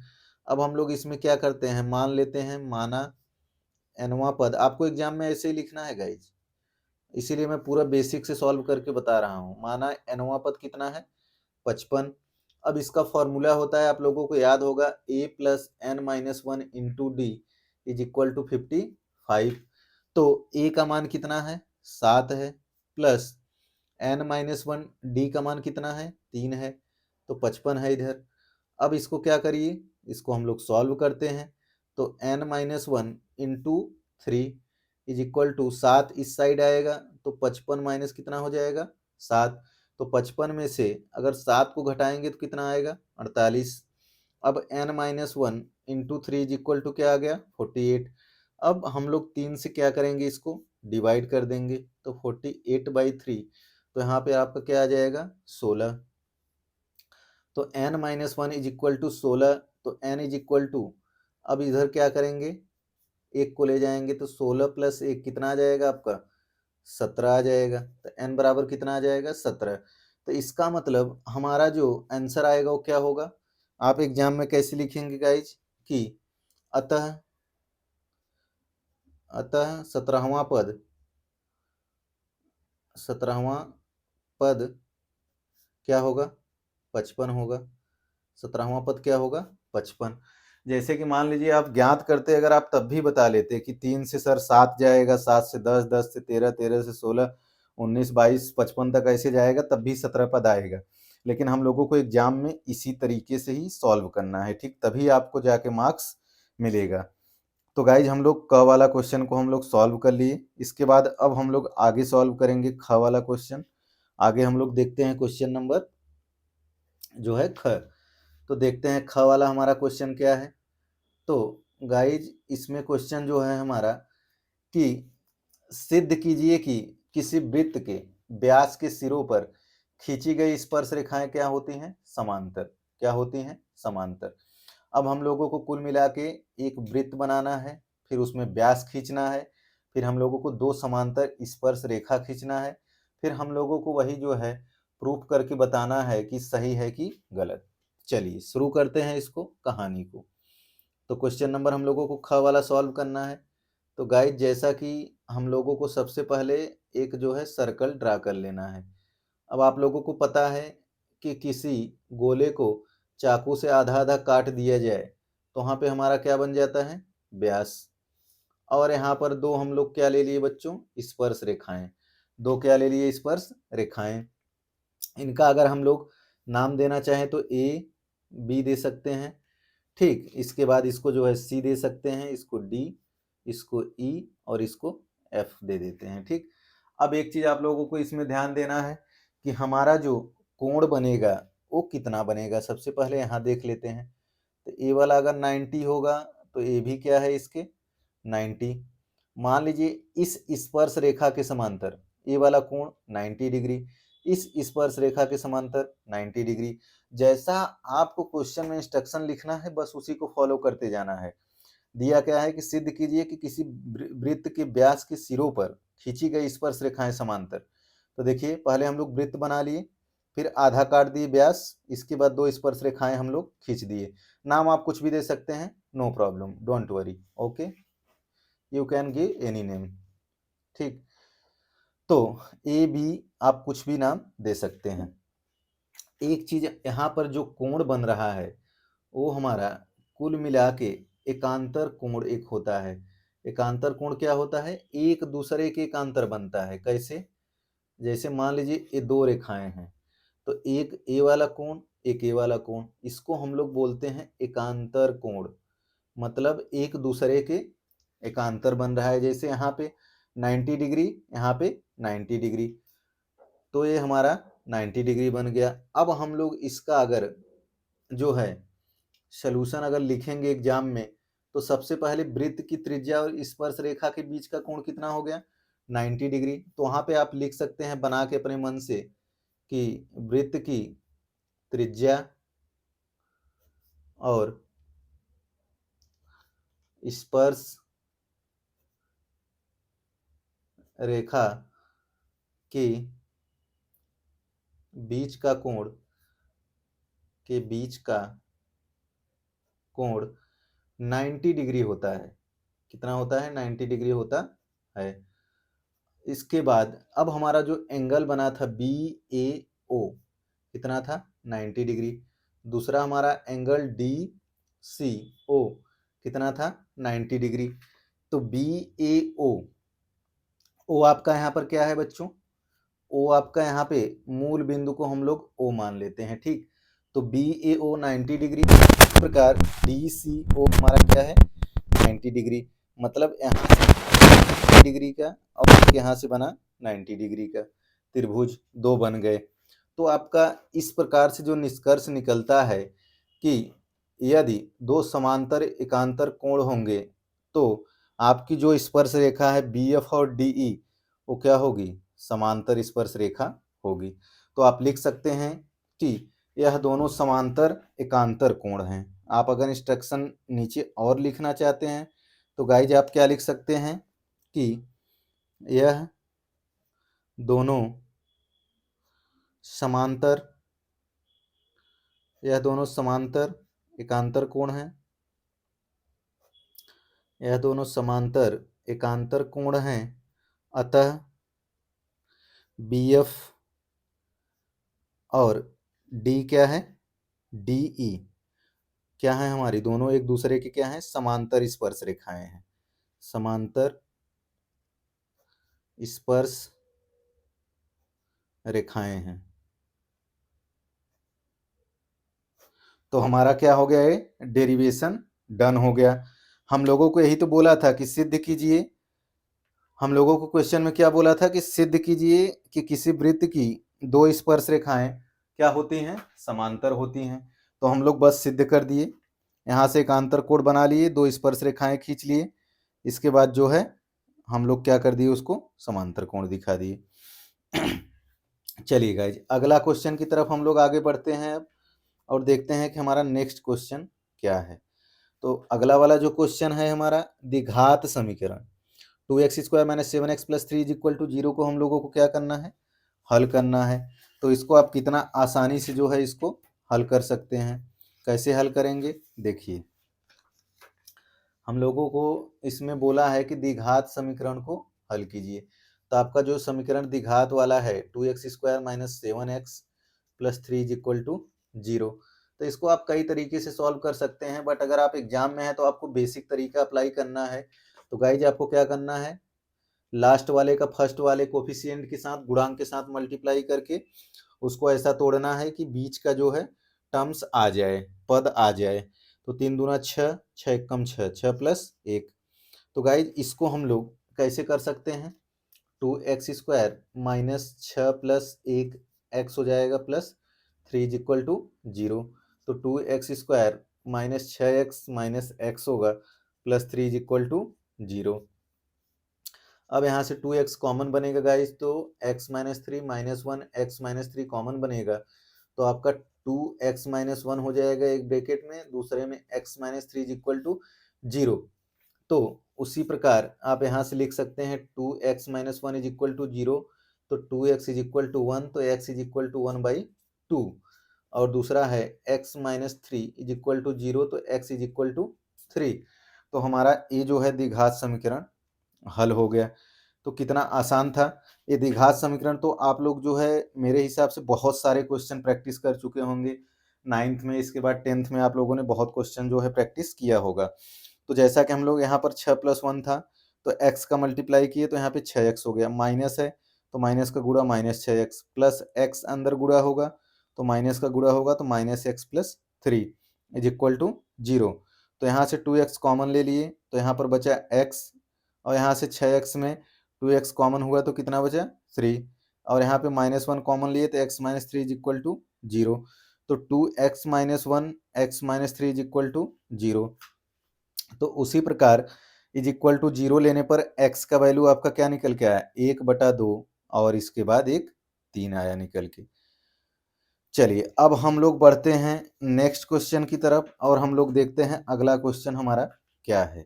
अब हम लोग इसमें क्या करते हैं, मान लेते हैं, माना nवां पद, आपको एग्जाम में ऐसे ही लिखना है गाइज, इसीलिए मैं पूरा बेसिक से सॉल्व करके बता रहा हूँ। माना nवां पद कितना है, 55। अब इसका फॉर्मूला होता है, आप लोगों को याद होगा, a plus n minus 1 into D is equal to 55। तो a का मान कितना है, 7 है, प्लस n माइनस 1 डी का मान कितना है, 3 है, तो 55 है इधर। अब इसको क्या करिए, इसको हम लोग सॉल्व करते हैं। तो n minus 1 into 3 is equal to 7 इस साइड आएगा, तो 55 माइनस कितना हो जाएगा, 7। तो 55 में से अगर 7 को घटाएंगे तो कितना आएगा, 48। अब n minus 1 into 3 is equal to क्या आ गया, 48। अब हम लोग 3 से क्या करेंगे, इसको डिवाइड कर देंगे, तो 48/3, तो यहाँ पे आपका क्या आ जाएगा, 16। तो n minus 1 is equal to 16, तो n इज इक्वल टू, अब इधर क्या करेंगे, एक को ले जाएंगे, तो 16 प्लस 1 कितना आ जाएगा आपका, 17 आ जाएगा। तो n बराबर कितना आ जाएगा, 17। तो इसका मतलब हमारा जो आंसर आएगा वो क्या होगा, आप एग्जाम में कैसे लिखेंगे गाइज, कि अतः 17वां पद, 17वां पद क्या होगा, 55 होगा। 17वां पद क्या होगा, 55। जैसे कि मान लीजिए आप ज्ञात करते, अगर आप तब भी बता लेते कि 3 से सर 7 जाएगा, 7 से 10, 10 से 13, 13 से 16, 19, 22, 55 तक ऐसे जाएगा, तब भी 17 पद आएगा। लेकिन हम लोगों को एग्जाम में इसी तरीके से ही सॉल्व करना है, ठीक, तभी आपको जाके मार्क्स मिलेगा। तो गाइज हम लोग क वाला क्वेश्चन को हम लोग सॉल्व कर लिए। इसके बाद अब हम लोग आगे सॉल्व करेंगे ख वाला क्वेश्चन। आगे हम लोग देखते हैं क्वेश्चन नंबर जो है ख। तो देखते हैं ख वाला हमारा क्वेश्चन क्या है। तो गाइज इसमें क्वेश्चन जो है हमारा कि सिद्ध कीजिए कि किसी वृत्त के व्यास के सिरों पर खींची गई स्पर्श रेखाएं क्या होती हैं? समांतर। क्या होती हैं? समांतर। अब हम लोगों को कुल मिला के एक वृत्त बनाना है, फिर उसमें व्यास खींचना है, फिर हम लोगों को दो समांतर स्पर्श रेखा खींचना है, फिर हम लोगों को वही जो है प्रूफ करके बताना है कि सही है कि गलत। चलिए शुरू करते हैं इसको, कहानी को। तो क्वेश्चन नंबर हम लोगों को ख वाला सॉल्व करना है। तो गाइस जैसा कि हम लोगों को सबसे पहले एक जो है सर्कल ड्रा कर लेना है। अब आप लोगों को पता है कि किसी गोले को चाकू से आधा आधा काट दिया जाए तो वहाँ पे हमारा क्या बन जाता है? व्यास। और यहाँ पर दो हम लोग क्या ले लिए बच्चों? स्पर्श रेखाएं। दो क्या ले लिए? स्पर्श रेखाएं। इनका अगर हम लोग नाम देना चाहें तो ए बी दे सकते हैं, ठीक। इसके बाद इसको जो है सी दे सकते हैं, इसको डी, इसको ई और इसको एफ दे देते हैं, ठीक। अब एक चीज आप लोगों को इसमें ध्यान देना है कि हमारा जो कोण बनेगा वो कितना बनेगा। सबसे पहले यहाँ देख लेते हैं। तो ए वाला अगर 90 होगा तो ए भी क्या है इसके? 90। मान लीजिए इस स्पर्श रेखा के समांतर ए वाला कोण 90 डिग्री, इस स्पर्श रेखा के समांतर 90 डिग्री। जैसा आपको क्वेश्चन में इंस्ट्रक्शन लिखना है बस उसी को फॉलो करते जाना है। दिया क्या है कि सिद्ध कीजिए कि किसी वृत्त के व्यास के सिरों पर खींची गई स्पर्श रेखाएं समांतर। तो देखिए पहले हम लोग वृत्त बना लिए, फिर आधा काट दिए व्यास, इसके बाद दो स्पर्श रेखाएं हम लोग खींच दिए। नाम आप कुछ भी दे सकते हैं, no problem, don't worry, okay, you can give any name, ठीक। तो ए बी आप कुछ भी नाम दे सकते हैं। एक चीज यहाँ पर जो कोण बन रहा है वो हमारा कुल मिला के एकांतर कोण एक होता है। एकांतर कोण क्या होता है? एक दूसरे के एकांतर बनता है। कैसे? जैसे मान लीजिए ये दो रेखाएं हैं, तो एक ए वाला कोण, एक ए वाला कोण, इसको हम लोग बोलते हैं एकांतर कोण। मतलब एक दूसरे के एकांतर बन रहा है। जैसे यहाँ पे 90 डिग्री, यहाँ पे 90 डिग्री, तो ये हमारा 90 डिग्री बन गया। अब हम लोग इसका अगर जो है सॉल्यूशन अगर लिखेंगे एग्जाम में तो सबसे पहले वृत्त की त्रिज्या और स्पर्श रेखा के बीच का कोण कितना हो गया? 90 डिग्री। तो वहां पे आप लिख सकते हैं बना के अपने मन से कि वृत्त की त्रिज्या और स्पर्श रेखा के बीच का कोण कोण 90 डिग्री होता है। कितना होता है? 90 डिग्री होता है। इसके बाद अब हमारा जो एंगल बना था बी ए ओ कितना था? 90 डिग्री। दूसरा हमारा एंगल डी सी ओ कितना था? 90 डिग्री। तो बी ए ओ आपका यहाँ पर क्या है बच्चों? ओ आपका यहाँ पे मूल बिंदु को हम लोग ओ मान लेते हैं, ठीक। तो बी ए ओ 90 डिग्री, इस प्रकार डी सी ओ हमारा क्या है? 90 डिग्री। मतलब यहाँ से डिग्री का और यहाँ से बना 90 डिग्री का त्रिभुज दो बन गए। तो आपका इस प्रकार से जो निष्कर्ष निकलता है कि यदि दो समांतर एकांतर कोण होंगे तो आपकी जो स्पर्श रेखा है बी एफ और डी ई वो क्या होगी? समांतर स्पर्श रेखा होगी। तो आप लिख सकते हैं कि यह दोनों समांतर एकांतर कोण हैं। आप अगर इंस्ट्रक्शन नीचे और लिखना चाहते हैं तो गाइज आप क्या लिख सकते हैं कि यह दोनों समांतर एकांतर कोण हैं। यह दोनों समांतर एकांतर कोण हैं, अतः बी एफ और डी क्या है? डी ई क्या है? हमारी दोनों एक दूसरे के क्या हैं? समांतर स्पर्श रेखाएं हैं। समांतर स्पर्श रेखाएं हैं। तो हमारा क्या हो गया? ये डेरिवेशन डन हो गया। हम लोगों को यही तो बोला था कि सिद्ध कीजिए, हम लोगों को क्वेश्चन में क्या बोला था कि सिद्ध कीजिए कि किसी वृत्त की दो स्पर्श रेखाएं क्या होती हैं? समांतर होती हैं। तो हम लोग बस सिद्ध कर दिए। यहाँ से एकांतर कोण बना लिए, दो स्पर्श रेखाएं खींच लिए, इसके बाद जो है हम लोग क्या कर दिए, उसको समांतर कोण दिखा दिए। चलिए गाइज, अगला क्वेश्चन की तरफ हम लोग आगे बढ़ते हैं अब, और देखते हैं कि हमारा नेक्स्ट क्वेश्चन क्या है। तो अगला वाला जो क्वेश्चन है हमारा, द्विघात समीकरण 2x² - 7x + 3 = 0 को हम लोगों को क्या करना है, हल करना है। तो इसको आप कितना आसानी से जो है इसको हल कर सकते हैं। कैसे हल करेंगे, देखिए हम लोगों को इसमें बोला है कि द्विघात समीकरण को हल कीजिए। तो आपका जो समीकरण द्विघात वाला है 2x² - 7x + 3 = 0, तो इसको आप कई तरीके से सॉल्व कर सकते हैं, बट अगर आप एग्जाम में हैं तो आपको बेसिक तरीका अप्लाई करना है। तो गाइज आपको क्या करना है, लास्ट वाले का फर्स्ट वाले कोफिशिएंट के साथ, गुणांक के साथ मल्टीप्लाई करके उसको ऐसा तोड़ना है कि बीच का जो है टर्म्स आ जाए, पद आ जाए। तो 3 दूना 6, 6 एकम 6, 6 + 1। तो गाइज इसको हम लोग कैसे कर सकते हैं, 2x² - 6 + 1 x हो जाएगा प्लस 3 = 0। तो 2x² - 6x - x होगा प्लस 3 = 0। अब यहाँ से 2x कॉमन बनेगा गाइज, तो x - 3 - 1 x - 3 कॉमन बनेगा, तो आपका 2x - 1 हो जाएगा एक ब्रैकेट में, दूसरे में x - 3 = 0। तो उसी प्रकार आप यहाँ से लिख सकते हैं 2x - 1 = 0, तो 2x = 1, तो x = 1/2। और दूसरा है x - 3 = 0, तो x = 3। तो हमारा ये जो है द्विघात समीकरण हल हो गया। तो कितना आसान था ये द्विघात समीकरण। तो आप लोग जो है मेरे हिसाब से बहुत सारे क्वेश्चन प्रैक्टिस कर चुके होंगे 9th में, इसके बाद 10th में आप लोगों ने बहुत क्वेश्चन जो है प्रैक्टिस किया होगा। तो जैसा कि हम लोग यहाँ पर 6 + 1 था, तो x का मल्टीप्लाई किए तो यहाँ पे 6x हो गया, माइनस है तो माइनस का गुणा -6x, प्लस x अंदर गुणा होगा तो माइनस का गुणा होगा तो -x + 3 = 0। तो यहाँ से 2x कॉमन ले लिए तो यहाँ पर बचा x, और यहाँ से 6x में 2x कॉमन हुआ तो कितना बचा 3, और यहाँ पे -1 कॉमन लिए तो x - 3 = 0। तो 2x - 1 x - 3 = 0। तो उसी प्रकार = 0 लेने पर x का वैल्यू आपका क्या निकल के आया, 1/2, और इसके बाद एक 3 आया निकल के। चलिए अब हम लोग बढ़ते हैं नेक्स्ट क्वेश्चन की तरफ, और हम लोग देखते हैं अगला क्वेश्चन हमारा क्या है।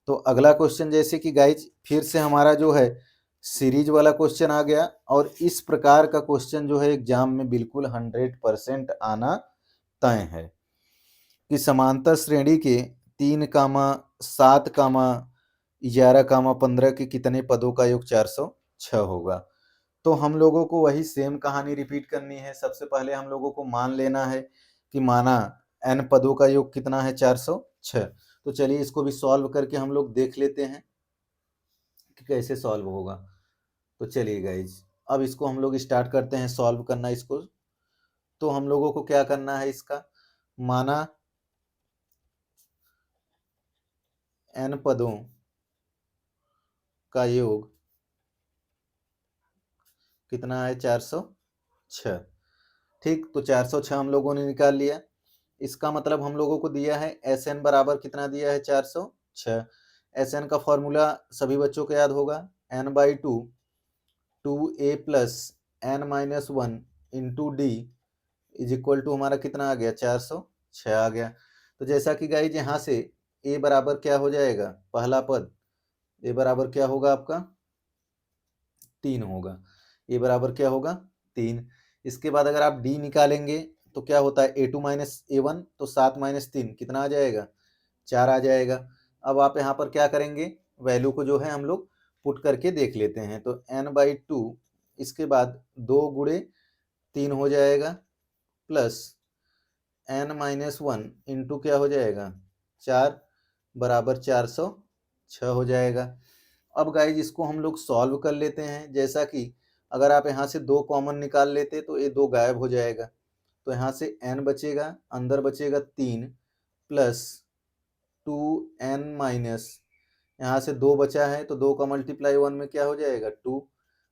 तो अगला क्वेश्चन जैसे कि गाइज फिर से हमारा जो है सीरीज वाला क्वेश्चन आ गया, और इस प्रकार का क्वेश्चन जो है एग्जाम में बिल्कुल 100% आना तय है कि समांतर श्रेणी के 3, 7, 11, 15 के कितने पदों का योग 406 होगा। तो हम लोगों को वही सेम कहानी रिपीट करनी है। सबसे पहले हम लोगों को मान लेना है कि माना n पदों का योग कितना है, 406। तो चलिए इसको भी सॉल्व करके हम लोग देख लेते हैं कि कैसे सॉल्व होगा। तो चलिए गाइज अब इसको हम लोग स्टार्ट करते हैं सॉल्व करना इसको। तो हम लोगों को क्या करना है, इसका माना n पदों का योग कितना है, 406। ठीक, तो 406 हम लोगों ने निकाल लिया। इसका मतलब हम लोगों को दिया है Sn बराबर कितना दिया है, 406। Sn का फॉर्मूला सभी बच्चों को याद होगा, n/2 2a + n - 1 × d = हमारा कितना आ गया, 406 आ गया। तो जैसा कि गाइज यहाँ से a बराबर क्या हो जाएगा, पहला पद a बराबर क्या होगा आपका, 3 होगा। a बराबर क्या होगा, 3। इसके बाद अगर आप d निकालेंगे तो क्या होता है, a2 - a1, तो 7 - 3 कितना आ जाएगा, 4 आ जाएगा। अब आप यहाँ पर क्या करेंगे, वैल्यू को जो है हम लोग पुट करके देख लेते हैं। तो n/2 इसके बाद 2 × 3 हो जाएगा, प्लस n - 1 इंटू क्या हो जाएगा, 4 बराबर 406 हो जाएगा। अब गाइज इसको हम लोग सॉल्व कर लेते हैं। जैसा कि अगर आप यहाँ से 2 कॉमन निकाल लेते तो ये 2 गायब हो जाएगा, तो यहाँ से n बचेगा, अंदर बचेगा 3 प्लस 2n माइनस यहाँ से 2 बचा है, तो 2 का मल्टीप्लाई 1 में क्या हो जाएगा, 2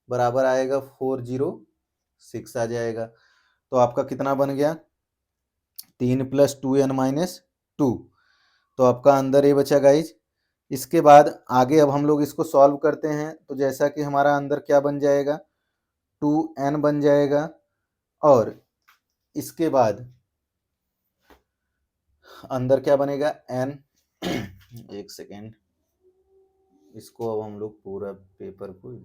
बराबर आएगा 406 आ जाएगा। तो आपका कितना बन गया, 3 + 2n - 2। तो आपका अंदर ये बचा गाइज इसके बाद आगे अब हम लोग इसको सॉल्व करते हैं, तो जैसा कि हमारा अंदर क्या बन जाएगा, 2n बन जाएगा, और इसके बाद अंदर क्या बनेगा, n। एक सेकेंड, इसको अब हम लोग पूरा पेपर को,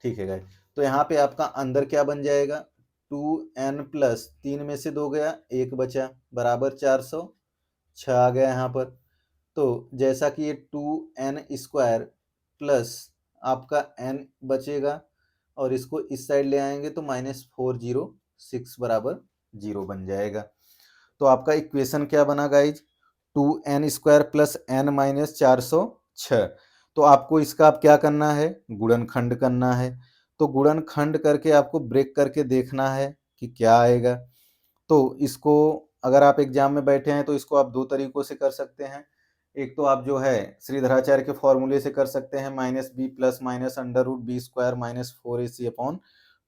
ठीक है गाइस। तो यहाँ पे आपका अंदर क्या बन जाएगा, 2n प्लस 3 में से 2 गया, 1 बचा, बराबर 406 आ गया यहाँ पर। तो जैसा कि ये 2n स्क्वायर प्लस आपका n बचेगा, और इसको इस साइड ले आएंगे तो -406 बराबर 0 बन जाएगा। तो आपका इक्वेशन क्या बना guys, 2n square plus n minus 406। तो आपको इसका आप क्या करना है, गुणनखंड करना है। तो गुणनखंड करके आपको ब्रेक करके देखना है कि क्या आएगा। तो इसको अगर आप एग्जाम में बैठे हैं तो इसको आप दो तरीकों से कर सकते हैं। एक तो आप जो है श्रीधराचार्य के फॉर्मूले से कर सकते हैं, -b plus minus under root B square minus 4ac upon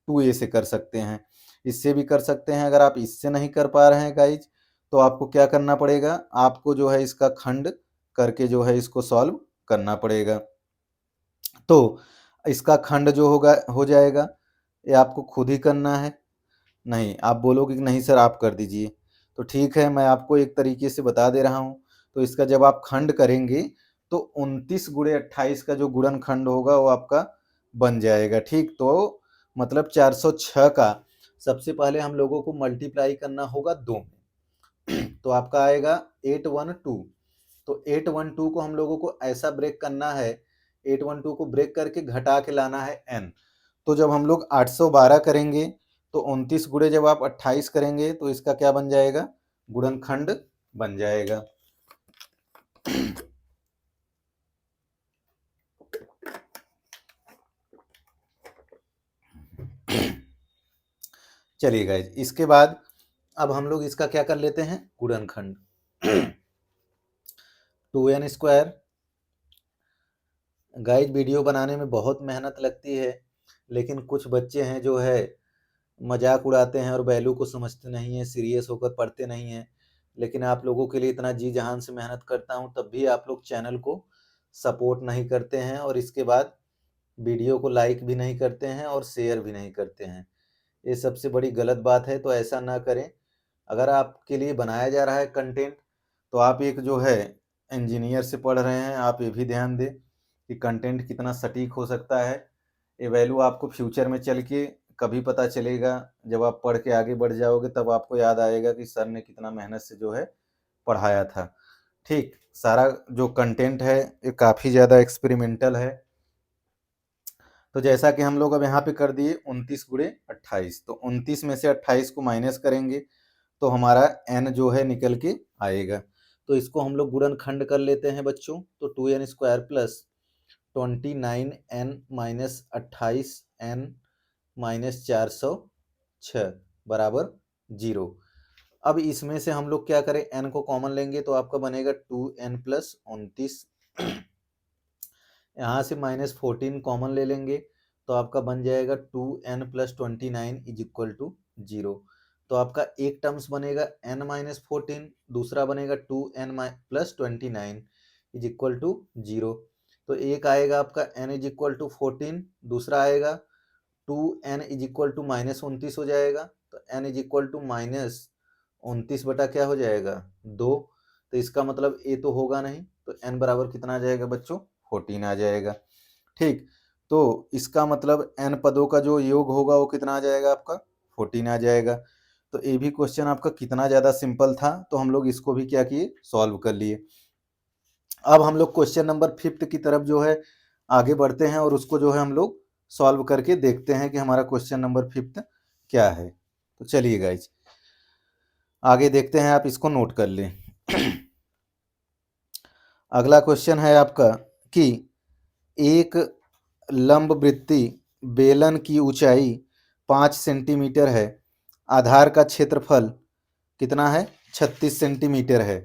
2a से कर सकते हैं। इससे भी कर सकते हैं। अगर आप इससे नहीं कर पा रहे हैं गाइज, तो आपको क्या करना पड़ेगा, आपको जो है इसका खंड करके जो है इसको सॉल्व करना पड़ेगा। तो इसका खंड जो होगा हो जाएगा, ये आपको खुद ही करना है। नहीं, आप बोलोगे कि नहीं सर आप कर दीजिए, तो ठीक है, मैं आपको एक तरीके से बता दे रहा हूँ। तो इसका जब आप खंड करेंगे तो 29 गुणे 28 का जो गुणनखंड होगा वो आपका बन जाएगा। ठीक, तो मतलब 406 का सबसे पहले हम लोगों को मल्टीप्लाई करना होगा 2 में। तो आपका आएगा 812। तो 812 को हम लोगों को ऐसा ब्रेक करना है, 812 को ब्रेक करके घटा के लाना है n। तो जब हम लोग 812 करेंगे तो 29 गुणे जब आप 28 करेंगे तो इसका क्या बन जाएगा, गुणनखंड बन जाएगा। चलिए गाइज, इसके बाद अब हम लोग इसका क्या कर लेते हैं, गुणनखंड। 2n स्क्वायर, गाइज वीडियो बनाने में बहुत मेहनत लगती है, लेकिन कुछ बच्चे हैं जो है मजाक उड़ाते हैं और वैल्यू को समझते नहीं है, सीरियस होकर पढ़ते नहीं हैं। लेकिन आप लोगों के लिए इतना जी जान से मेहनत करता हूं, तब भी आप लोग चैनल को सपोर्ट नहीं करते हैं, और इसके बाद वीडियो को लाइक भी नहीं करते हैं और शेयर भी नहीं करते हैं। ये सबसे बड़ी गलत बात है, तो ऐसा ना करें। अगर आपके लिए बनाया जा रहा है कंटेंट, तो आप एक जो है इंजीनियर से पढ़ रहे हैं, आप ये भी ध्यान दें कि कंटेंट कितना सटीक हो सकता है। ये वैल्यू आपको फ्यूचर में चल के कभी पता चलेगा, जब आप पढ़ के आगे बढ़ जाओगे तब आपको याद आएगा कि सर ने कितना मेहनत से जो है पढ़ाया था। ठीक, सारा जो कंटेंट है ये काफ़ी ज़्यादा एक्सपेरिमेंटल है। तो जैसा कि हम लोग अब यहाँ पे कर दिए 29 गुणे 28, तो 29 में से 28 को माइनस करेंगे तो हमारा n जो है निकल के आएगा। तो इसको हम लोग गुणनखंड कर लेते हैं बच्चों। तो 2n square plus 29n minus 28n minus 406 बराबर 0। अब इसमें से हम लोग क्या करें, n को कॉमन लेंगे तो आपका बनेगा 2n प्लस 29। यहाँ से -14 कॉमन ले लेंगे तो आपका बन जाएगा 2n plus 29 is equal to 0। तो आपका एक टर्म्स बनेगा n माइनस 14, दूसरा बनेगा 2n plus 29 is equal to 0। तो एक आएगा आपका n इज इक्वल टू 14, दूसरा आएगा 2n इज इक्वल टू -29 हो जाएगा। तो n इज इक्वल टू -29 बटा क्या हो जाएगा, 2। तो इसका मतलब a तो होगा नहीं, तो n बराबर कितना आ जाएगा बच्चों, 14 आ जाएगा। ठीक, तो इसका मतलब n पदों का जो योग होगा वो कितना आ जाएगा आपका, 14 आ जाएगा। तो ये भी क्वेश्चन आपका कितना ज़्यादा सिंपल था, तो हम लोग इसको भी क्या किए, सॉल्व कर लिए। अब हम लोग क्वेश्चन नंबर 5 की तरफ जो है आगे बढ़ते हैं, और उसको जो है हम लोग सॉल्व करके देखते हैं कि हमारा क्वेश्चन नंबर 5 क्या है। तो चलिए गाइज आगे देखते हैं, आप इसको नोट कर लें। अगला क्वेश्चन है आपका कि एक लंबवृत्तीय बेलन की ऊंचाई 5 सेंटीमीटर है, आधार का क्षेत्रफल कितना है, 36 सेंटीमीटर है।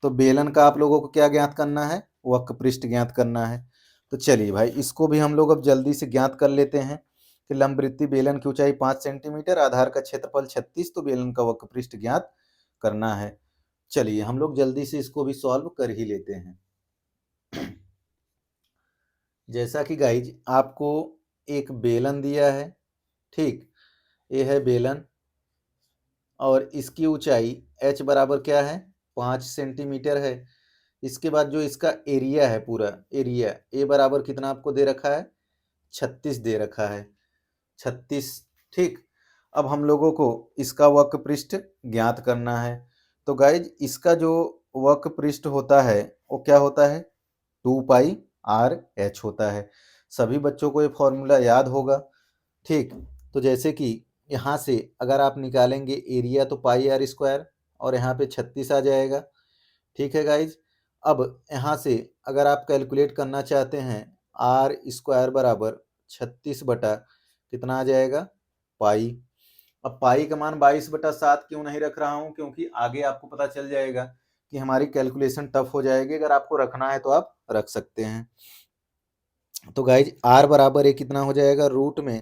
तो बेलन का आप लोगों को क्या ज्ञात करना है, वक्रपृष्ठ ज्ञात करना है। तो चलिए भाई इसको भी हम लोग अब जल्दी से ज्ञात कर लेते हैं कि लंबवृत्तीय बेलन की ऊंचाई 5 सेंटीमीटर, आधार का क्षेत्रफल 36, तो बेलन का वक्रपृष्ठ ज्ञात करना है। चलिए हम लोग जल्दी से इसको भी सॉल्व कर ही लेते हैं। जैसा कि गाइज आपको एक बेलन दिया है, ठीक, ये है बेलन और इसकी ऊंचाई h बराबर क्या है 5 सेंटीमीटर है। इसके बाद जो इसका एरिया है, पूरा एरिया ए बराबर कितना आपको दे रखा है 36 दे रखा है, 36, ठीक। अब हम लोगों को इसका वक्र पृष्ठ ज्ञात करना है। तो गाइज इसका जो वक्र पृष्ठ होता है वो क्या होता है 2πr/h होता है। सभी बच्चों को ये फॉर्मूला याद होगा, ठीक। तो जैसे कि यहाँ से अगर आप निकालेंगे एरिया तो πr² और यहाँ पे 36 आ जाएगा, ठीक है गाइज। अब यहाँ से अगर आप कैलकुलेट करना चाहते हैं r² बराबर 36 बटा कितना आ जाएगा पाई। अब पाई का मान 22/7 क्यों नहीं रख रहा हूँ, क्योंकि आगे आपको पता चल जाएगा कि हमारी कैलकुलेशन टफ हो जाएगी। अगर आपको रखना है तो आप रख सकते हैं। तो गाइज r बराबर है कितना हो जाएगा रूट में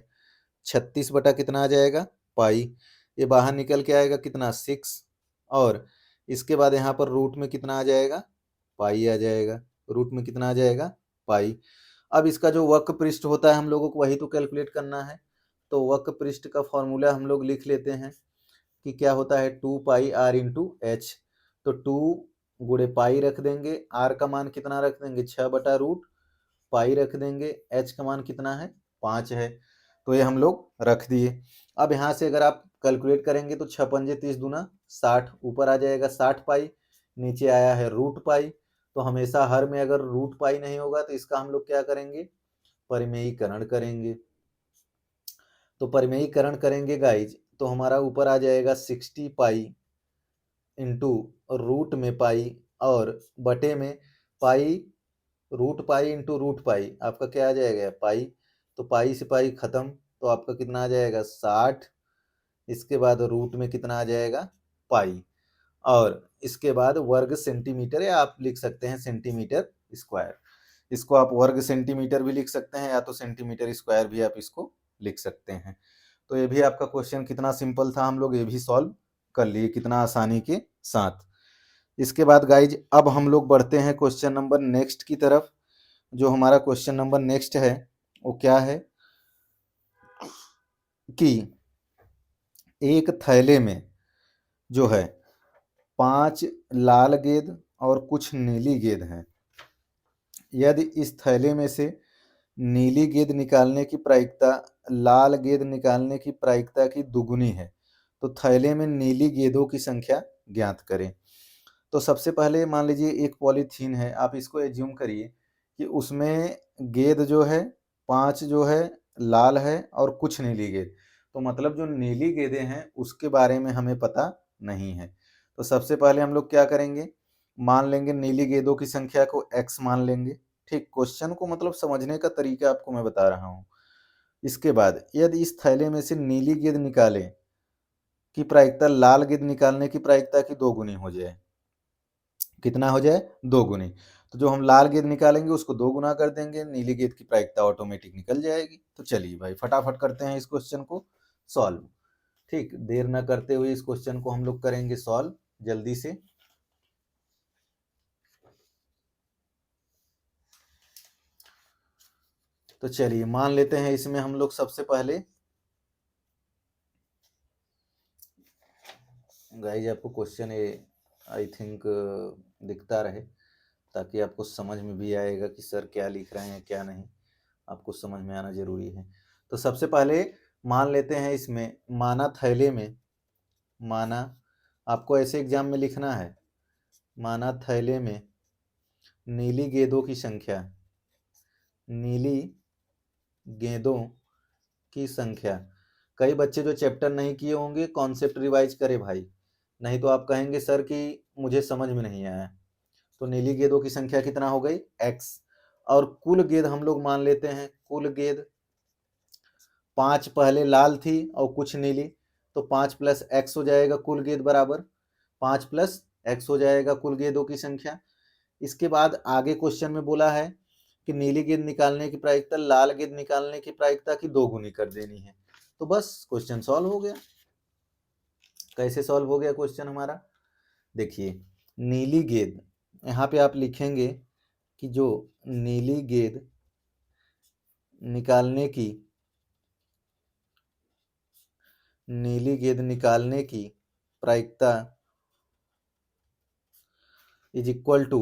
36 बटा कितना आ जाएगा पाई। ये बाहर निकल के आएगा कितना 6 और इसके बाद यहाँ पर रूट में कितना आ जाएगा पाई आ जाएगा, रूट में कितना आ जाएगा पाई। अब इसका जो वक्र पृष्ठ होता है हम लोगों को वही तो कैलकुलेट करना है। तो वक्र पृष्ठ का फॉर्मूला हम लोग लिख लेते हैं कि क्या होता है 2πr इंटू एच। तो 2 गुणे पाई रख देंगे, r का मान कितना रख देंगे 6 बटा रूट पाई रख देंगे, h का मान कितना है 5 है। तो ये हम लोग रख दिए। अब यहाँ से अगर आप कैलकुलेट करेंगे तो 6 पंजे 30 दूना 60, ऊपर आ जाएगा 60 पाई, नीचे आया है रूट पाई। तो हमेशा हर में अगर रूट पाई नहीं होगा तो इसका हम लोग क्या करेंगे परिमेयीकरण करेंगे। तो परिमेयीकरण करेंगे गाइज तो हमारा ऊपर आ जाएगा 60 पाई इंटू रूट में पाई और बटे में pi, root pi into root pi आपका क्या आ जाएगा पाई। तो पाई से पाई खत्म, तो आपका कितना आ जाएगा 60। इसके बाद रूट में कितना आ जाएगा पाई और इसके बाद वर्ग सेंटीमीटर, या आप लिख सकते हैं सेंटीमीटर स्क्वायर। इसको आप वर्ग सेंटीमीटर भी लिख सकते हैं या तो सेंटीमीटर स्क्वायर भी आप इसको लिख सकते हैं। तो ये भी आपका क्वेश्चन कितना सिंपल था, हम लोग ये भी सॉल्व कर लिए कितना आसानी के साथ। इसके बाद गाइज अब हम लोग बढ़ते हैं क्वेश्चन नंबर नेक्स्ट की तरफ। जो हमारा क्वेश्चन नंबर नेक्स्ट है वो क्या है कि एक थैले में जो है 5 लाल गेंद और कुछ नीली गेंद हैं। यदि इस थैले में से नीली गेंद निकालने की प्रायिकता लाल गेंद निकालने की प्रायिकता की दुगुनी है तो थैले में नीली गेंदों की संख्या ज्ञात करें। तो सबसे पहले मान लीजिए एक पॉलीथीन है, आप इसको एज्यूम करिए कि उसमें गेंद जो है 5 जो है लाल है और कुछ नीली गेंद। तो मतलब जो नीली गेंदें हैं उसके बारे में हमें पता नहीं है। तो सबसे पहले हम लोग क्या करेंगे मान लेंगे नीली गेंदों की संख्या को x मान लेंगे, ठीक। क्वेश्चन को मतलब समझने का तरीका आपको मैं बता रहा हूँ। इसके बाद यदि इस थैले में से नीली गेंद निकाले की प्रायिकता लाल गेंद निकालने की प्रायिकता की 2 गुनी हो जाए, कितना हो जाए 2 गुनी। तो जो हम लाल गेंद निकालेंगे उसको 2 गुना कर देंगे, नीली गेंद की प्रायिकता ऑटोमेटिक निकल जाएगी। तो चलिए भाई फटाफट करते हैं इस क्वेश्चन को सॉल्व, ठीक। देर न करते हुए इस क्वेश्चन को हम लोग करेंगे सॉल्व जल्दी से। तो चलिए मान लेते हैं इसमें हम लोग सबसे पहले गाइज आपको क्वेश्चन आई थिंक दिखता रहे ताकि आपको समझ में भी आएगा कि सर क्या लिख रहे हैं क्या नहीं, आपको समझ में आना जरूरी है। तो सबसे पहले मान लेते हैं इसमें माना थैले में, माना आपको ऐसे एग्जाम में लिखना है माना थैले में नीली गेंदों की संख्या, नीली गेंदों की संख्या। कई बच्चे जो चैप्टर नहीं किए होंगे कॉन्सेप्ट रिवाइज करें भाई, नहीं तो आप कहेंगे सर कि मुझे समझ में नहीं आया। तो नीली गेंदों की संख्या कितना हो गई x और कुल गेंद हम लोग मान लेते हैं कुल गेंद 5 पहले लाल थी और कुछ नीली, तो 5 + x हो जाएगा कुल गेंद बराबर 5 + x हो जाएगा कुल गेंदों की संख्या। इसके बाद आगे क्वेश्चन में बोला है कि नीली गेंद निकालने की प्रायिकता लाल गेंद निकालने की प्रायिकता की 2 गुनी कर देनी है। तो बस क्वेश्चन सॉल्व हो गया। कैसे सॉल्व हो गया क्वेश्चन हमारा, देखिए नीली गेंद यहाँ पे आप लिखेंगे कि जो नीली गेंद निकालने की नीली गेंद निकालने की प्रायिकता इज इक्वल टू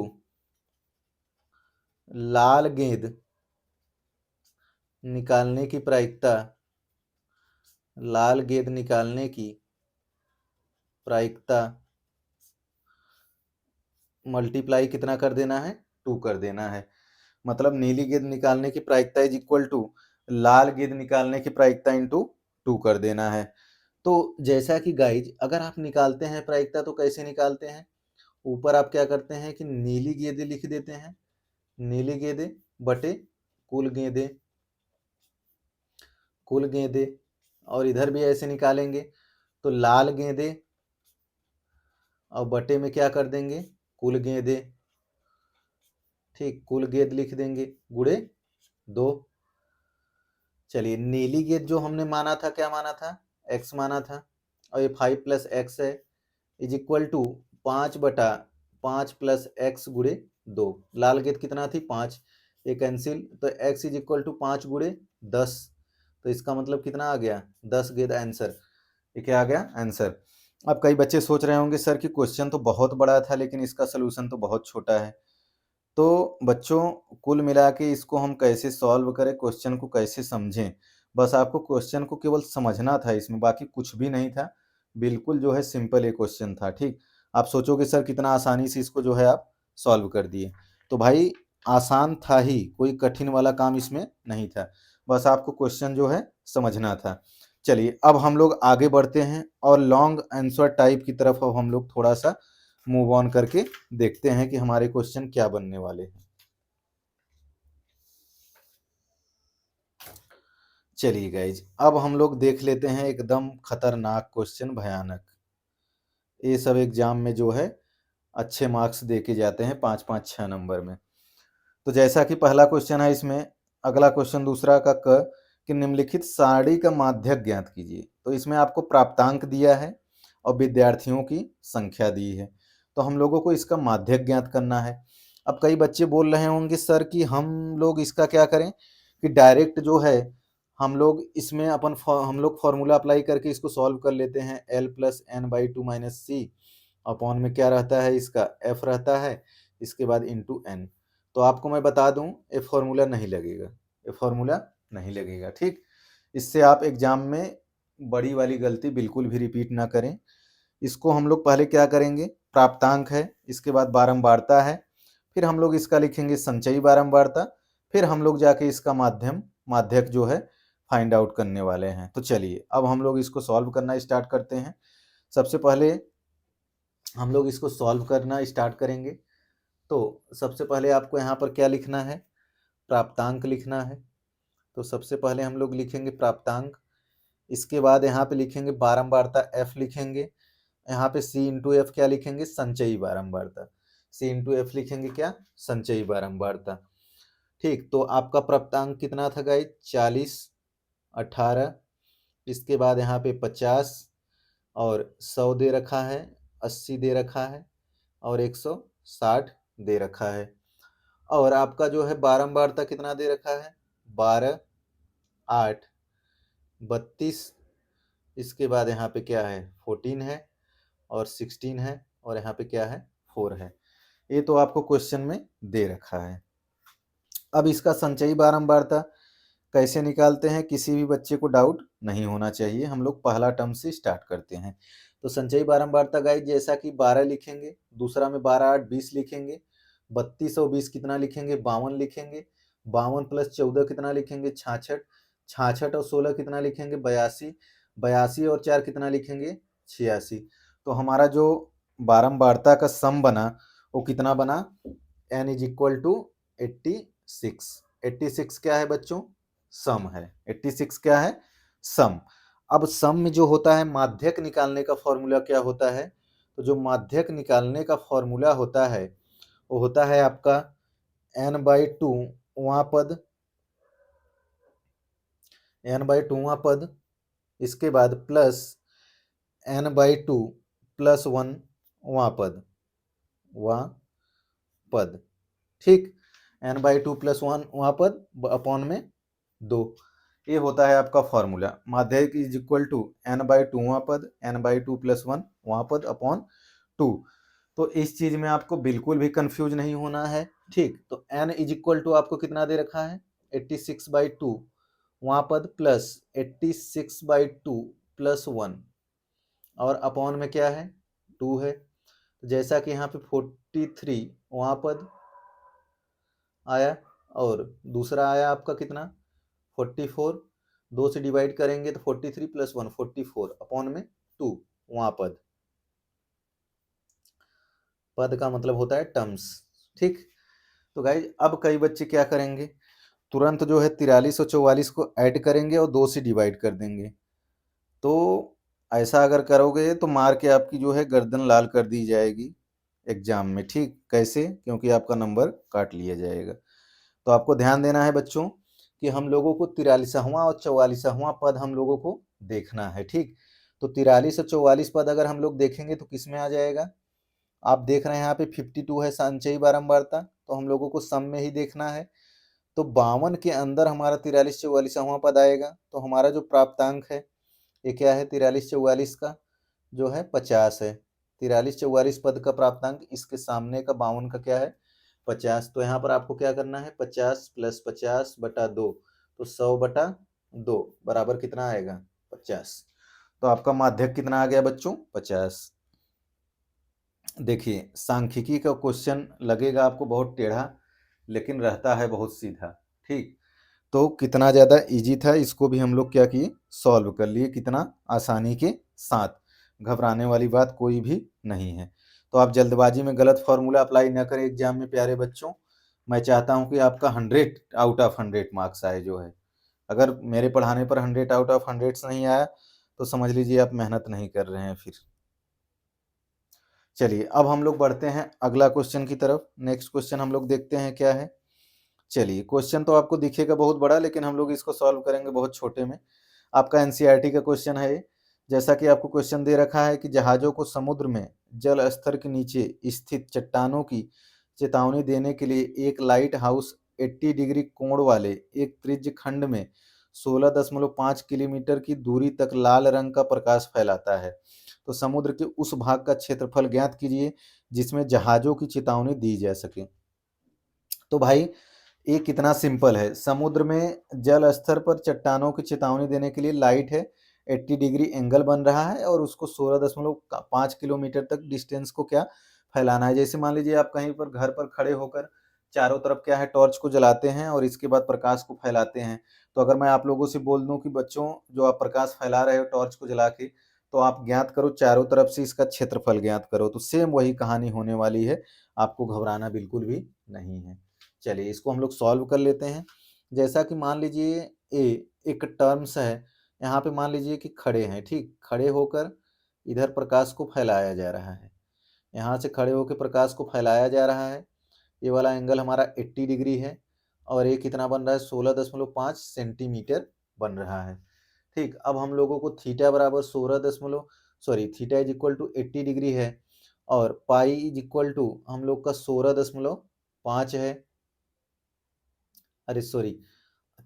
लाल गेंद निकालने की प्रायिकता लाल गेंद निकालने की प्रायिकता मल्टीप्लाई कितना कर देना है, 2 कर देना है। मतलब नीली गेंद निकालने की प्रायिकता इज इक्वल टू लाल गेंद निकालने की प्रायिकता इंटू 2 कर देना है। तो जैसा कि गाइज अगर आप निकालते हैं प्रायिकता तो कैसे निकालते हैं, ऊपर आप क्या करते हैं कि नीली गेंदें लिख देते हैं, नीली गेंदें बटे कुल गेंदें और इधर भी ऐसे निकालेंगे तो लाल गेंदें और बटे में क्या कर देंगे, कुल गेंदें। ठीक, कुल गेंद लिख देंगे गुणे 2। चलिए नीली गेंद जो हमने माना था, क्या माना था, x माना था, और ये 5 प्लस एक्स है is equal to 5/5 plus X गुणे 2। लाल गेंद कितना थी, 5, ये कैंसिल, तो x इज इक्वल टू 5 गुणे 10, तो इसका मतलब कितना आ गया, 10 गेंद आंसर। ये क्या आ गया, आंसर। अब कई बच्चे सोच रहे होंगे सर कि क्वेश्चन तो बहुत बड़ा था लेकिन इसका सोल्यूशन तो बहुत छोटा है। तो बच्चों कुल मिला के इसको हम कैसे सॉल्व करें, क्वेश्चन को कैसे समझें, बस आपको क्वेश्चन को केवल समझना था, इसमें बाकी कुछ भी नहीं था। बिल्कुल जो है सिंपल एक क्वेश्चन था। ठीक, आप सोचोगे सर कितना आसानी से इसको जो है आप सॉल्व कर दिए, तो भाई आसान था ही, कोई कठिन वाला काम इसमें नहीं था, बस आपको क्वेश्चन जो है समझना था। चलिए अब हम लोग आगे बढ़ते हैं और लॉन्ग आंसर टाइप की तरफ अब हम लोग थोड़ा सा मूव ऑन करके देखते हैं कि हमारे क्वेश्चन क्या बनने वाले हैं। चलिए गाइज अब हम लोग देख लेते हैं एकदम खतरनाक क्वेश्चन, भयानक। ये सब एग्जाम में जो है अच्छे मार्क्स दे के जाते हैं, 5-5 6 नंबर में। तो जैसा कि पहला क्वेश्चन है इसमें, अगला क्वेश्चन दूसरा का क कि निम्नलिखित सारणी का माध्यक ज्ञात कीजिए। तो इसमें आपको प्राप्तांक दिया है और विद्यार्थियों की संख्या दी है, तो हम लोगों को इसका माध्यक ज्ञात करना है। अब कई बच्चे बोल रहे होंगे सर कि हम लोग इसका क्या करें कि डायरेक्ट जो है हम लोग इसमें हम लोग फॉर्मूला अप्लाई करके इसको सॉल्व कर लेते हैं, L+n/2 - c अपॉन में क्या रहता है, इसका f रहता है, इसके बाद इंटू n। तो आपको मैं बता दूं ये फॉर्मूला नहीं लगेगा, ये फॉर्मूला नहीं लगेगा। ठीक, इससे आप एग्जाम में बड़ी वाली गलती बिल्कुल भी रिपीट ना करें। इसको हम लोग पहले क्या करेंगे, प्राप्तांक है, इसके बाद बारंबारता है, फिर हम लोग इसका लिखेंगे संचयी बारंबारता, फिर हम लोग जाके इसका माध्यक जो है फाइंड आउट करने वाले हैं। तो चलिए अब हम लोग इसको सॉल्व करना स्टार्ट करते हैं। सबसे पहले हम लोग इसको सॉल्व करना स्टार्ट करेंगे, तो सबसे पहले आपको यहाँ पर क्या लिखना है, प्राप्तांक लिखना है। तो सबसे पहले हम लोग लिखेंगे प्राप्तांक, इसके बाद यहाँ पे लिखेंगे बारंबारता f लिखेंगे, यहाँ पे c इंटू एफ क्या लिखेंगे, संचयी बारंबारता, c इंटू एफ लिखेंगे क्या, संचयी बारंबारता। ठीक, तो आपका प्राप्तांक कितना था गाइस, 40, 18, इसके बाद यहाँ पे 50 और 100 दे रखा है, 80 दे रखा है और 160 दे रखा है। और आपका जो है बारंबारता कितना दे रखा है, 12, 8, 32, इसके बाद यहाँ पे क्या है 14 है और 16 है और यहाँ पे क्या है 4 है। ये तो आपको क्वेश्चन में दे रखा है। अब इसका संचयी बारंबारता कैसे निकालते हैं, किसी भी बच्चे को डाउट नहीं होना चाहिए। हम लोग पहला टर्म से स्टार्ट करते हैं। तो संचयी बारंबारता गाइस जैसा कि 12 लिखेंगे, दूसरा में 12, 8, 20 लिखेंगे, 32 और 20 कितना लिखेंगे, 52 लिखेंगे, 52 प्लस 14 कितना लिखेंगे, 66, 66 और 16 कितना लिखेंगे, 82, 82 और 4 कितना लिखेंगे, 86। तो हमारा जो बारंबारता का सम बना वो कितना बना, n इज इक्वल टू 86। 86 क्या है बच्चों, सम है। 86 क्या है, सम। अब सम में जो होता है माध्यक निकालने का फॉर्मूला क्या होता है, तो जो माध्यक निकालने का फॉर्मूला होता है वो होता है आपका n/2 वां पद, n/2 वां पद, इसके बाद प्लस n/2 + 1 वां पद। ठीक, n/2 + 1 वां पद अपॉन में 2। ये होता है आपका फॉर्मूला। माध्यक इज इक्वल टू n/2वां पद, n/2 + 1 वां पद अपॉन 2। तो इस चीज में आपको बिल्कुल भी कंफ्यूज नहीं होना है, ठीक। तो n इज इक्वल टू आपको कितना दे रखा है, 86/2 वहां पद प्लस 86/2 + 1 और अपॉन में क्या है, 2 है। तो जैसा कि यहाँ पे 43 वहां पद आया और दूसरा आया आपका कितना, 44, 2 से डिवाइड करेंगे तो 43 + 1 44 अपॉन में 2 वहां पद, पद का मतलब होता है टर्म्स, ठीक। तो गाइज अब कई बच्चे क्या करेंगे, तुरंत जो है 43 और 44 को ऐड करेंगे और 2 से डिवाइड कर देंगे। तो ऐसा अगर करोगे तो मार के आपकी जो है गर्दन लाल कर दी जाएगी एग्जाम में, ठीक। कैसे, क्योंकि आपका नंबर काट लिया जाएगा। तो आपको ध्यान देना है बच्चों कि हम लोगों को 43वां और 44वां पद हम लोगों को देखना है, ठीक। तो 43 और 44 पद अगर हम लोग देखेंगे तो किस में आ जाएगा, आप देख रहे हैं यहाँ पे 52 है संचयी बारंबारता, तो हम लोगों को सम में ही देखना है। तो 52 के अंदर हमारा 43-44वां पद आएगा। तो हमारा जो प्राप्तांक है ये क्या है, 43-44 का जो है 50 है। 43-44 पद का प्राप्तांक इसके सामने का 52 का क्या है, 50। तो यहाँ पर आपको क्या करना है, 50 + 50/2, तो 100/2 बराबर कितना आएगा, 50। तो आपका माध्यक कितना आ गया बच्चों, 50। देखिए सांख्यिकी का क्वेश्चन लगेगा आपको बहुत टेढ़ा, लेकिन रहता है बहुत सीधा, ठीक। तो कितना ज़्यादा इजी था, इसको भी हम लोग क्या किए, सॉल्व कर लिए, कितना आसानी के साथ। घबराने वाली बात कोई भी नहीं है। तो आप जल्दबाजी में गलत फॉर्मूला अप्लाई ना करें एग्जाम में प्यारे बच्चों। मैं चाहता हूं कि आपका 100/100 मार्क्स आए जो है। अगर मेरे पढ़ाने पर 100/100 नहीं आया तो समझ लीजिए आप मेहनत नहीं कर रहे हैं फिर। चलिए अब हम लोग बढ़ते हैं अगला क्वेश्चन की तरफ। नेक्स्ट क्वेश्चन हम लोग देखते हैं क्या है। चलिए क्वेश्चन तो आपको दिखेगा बहुत बड़ा, लेकिन हम लोग इसको सॉल्व करेंगे बहुत छोटे में। आपका एनसीईआरटी का क्वेश्चन है ये। जैसा कि आपको क्वेश्चन दे रखा है कि जहाजों को समुद्र में जल स्तर के नीचे स्थित चट्टानों की चेतावनी देने के लिए एक लाइट हाउस 80 डिग्री कोण वाले एक त्रिज्य खंड में 16.5 किलोमीटर की दूरी तक लाल रंग का प्रकाश फैलाता है। तो समुद्र के उस भाग का क्षेत्रफल ज्ञात कीजिए जिसमें जहाजों की चेतावनी दी जा सके। तो भाई ये कितना सिंपल है, समुद्र में जल स्तर पर चट्टानों की चेतावनी देने के लिए लाइट है, 80 डिग्री एंगल बन रहा है और उसको 16.5 किलोमीटर तक डिस्टेंस को क्या फैलाना है। जैसे मान लीजिए आप कहीं पर घर पर खड़े होकर चारों तरफ क्या है टॉर्च को जलाते हैं और इसके बाद प्रकाश को फैलाते हैं। तो अगर मैं आप लोगों से बोल दूं कि बच्चों जो आप प्रकाश फैला रहे हो टॉर्च को जला के, तो आप ज्ञात करो चारों तरफ से इसका क्षेत्रफल ज्ञात करो, तो सेम वही कहानी होने वाली है। आपको घबराना बिल्कुल भी नहीं है। चलिए इसको हम लोग सॉल्व कर लेते हैं। जैसा कि मान लीजिए ए एक टर्म्स है, यहाँ पे मान लीजिए कि खड़े हैं, ठीक। खड़े होकर इधर प्रकाश को फैलाया जा रहा है, यहाँ से खड़े होकर प्रकाश को फैलाया जा रहा है। ये वाला एंगल हमारा 80 डिग्री है और ये कितना बन रहा है, 16.5 सेंटीमीटर बन रहा है, ठीक। अब हम लोगों को थीटा बराबर 16 इज इक्वल टू 80 डिग्री है और पाई इज इक्वल टू हम लोग का 16.5 है, अरे सॉरी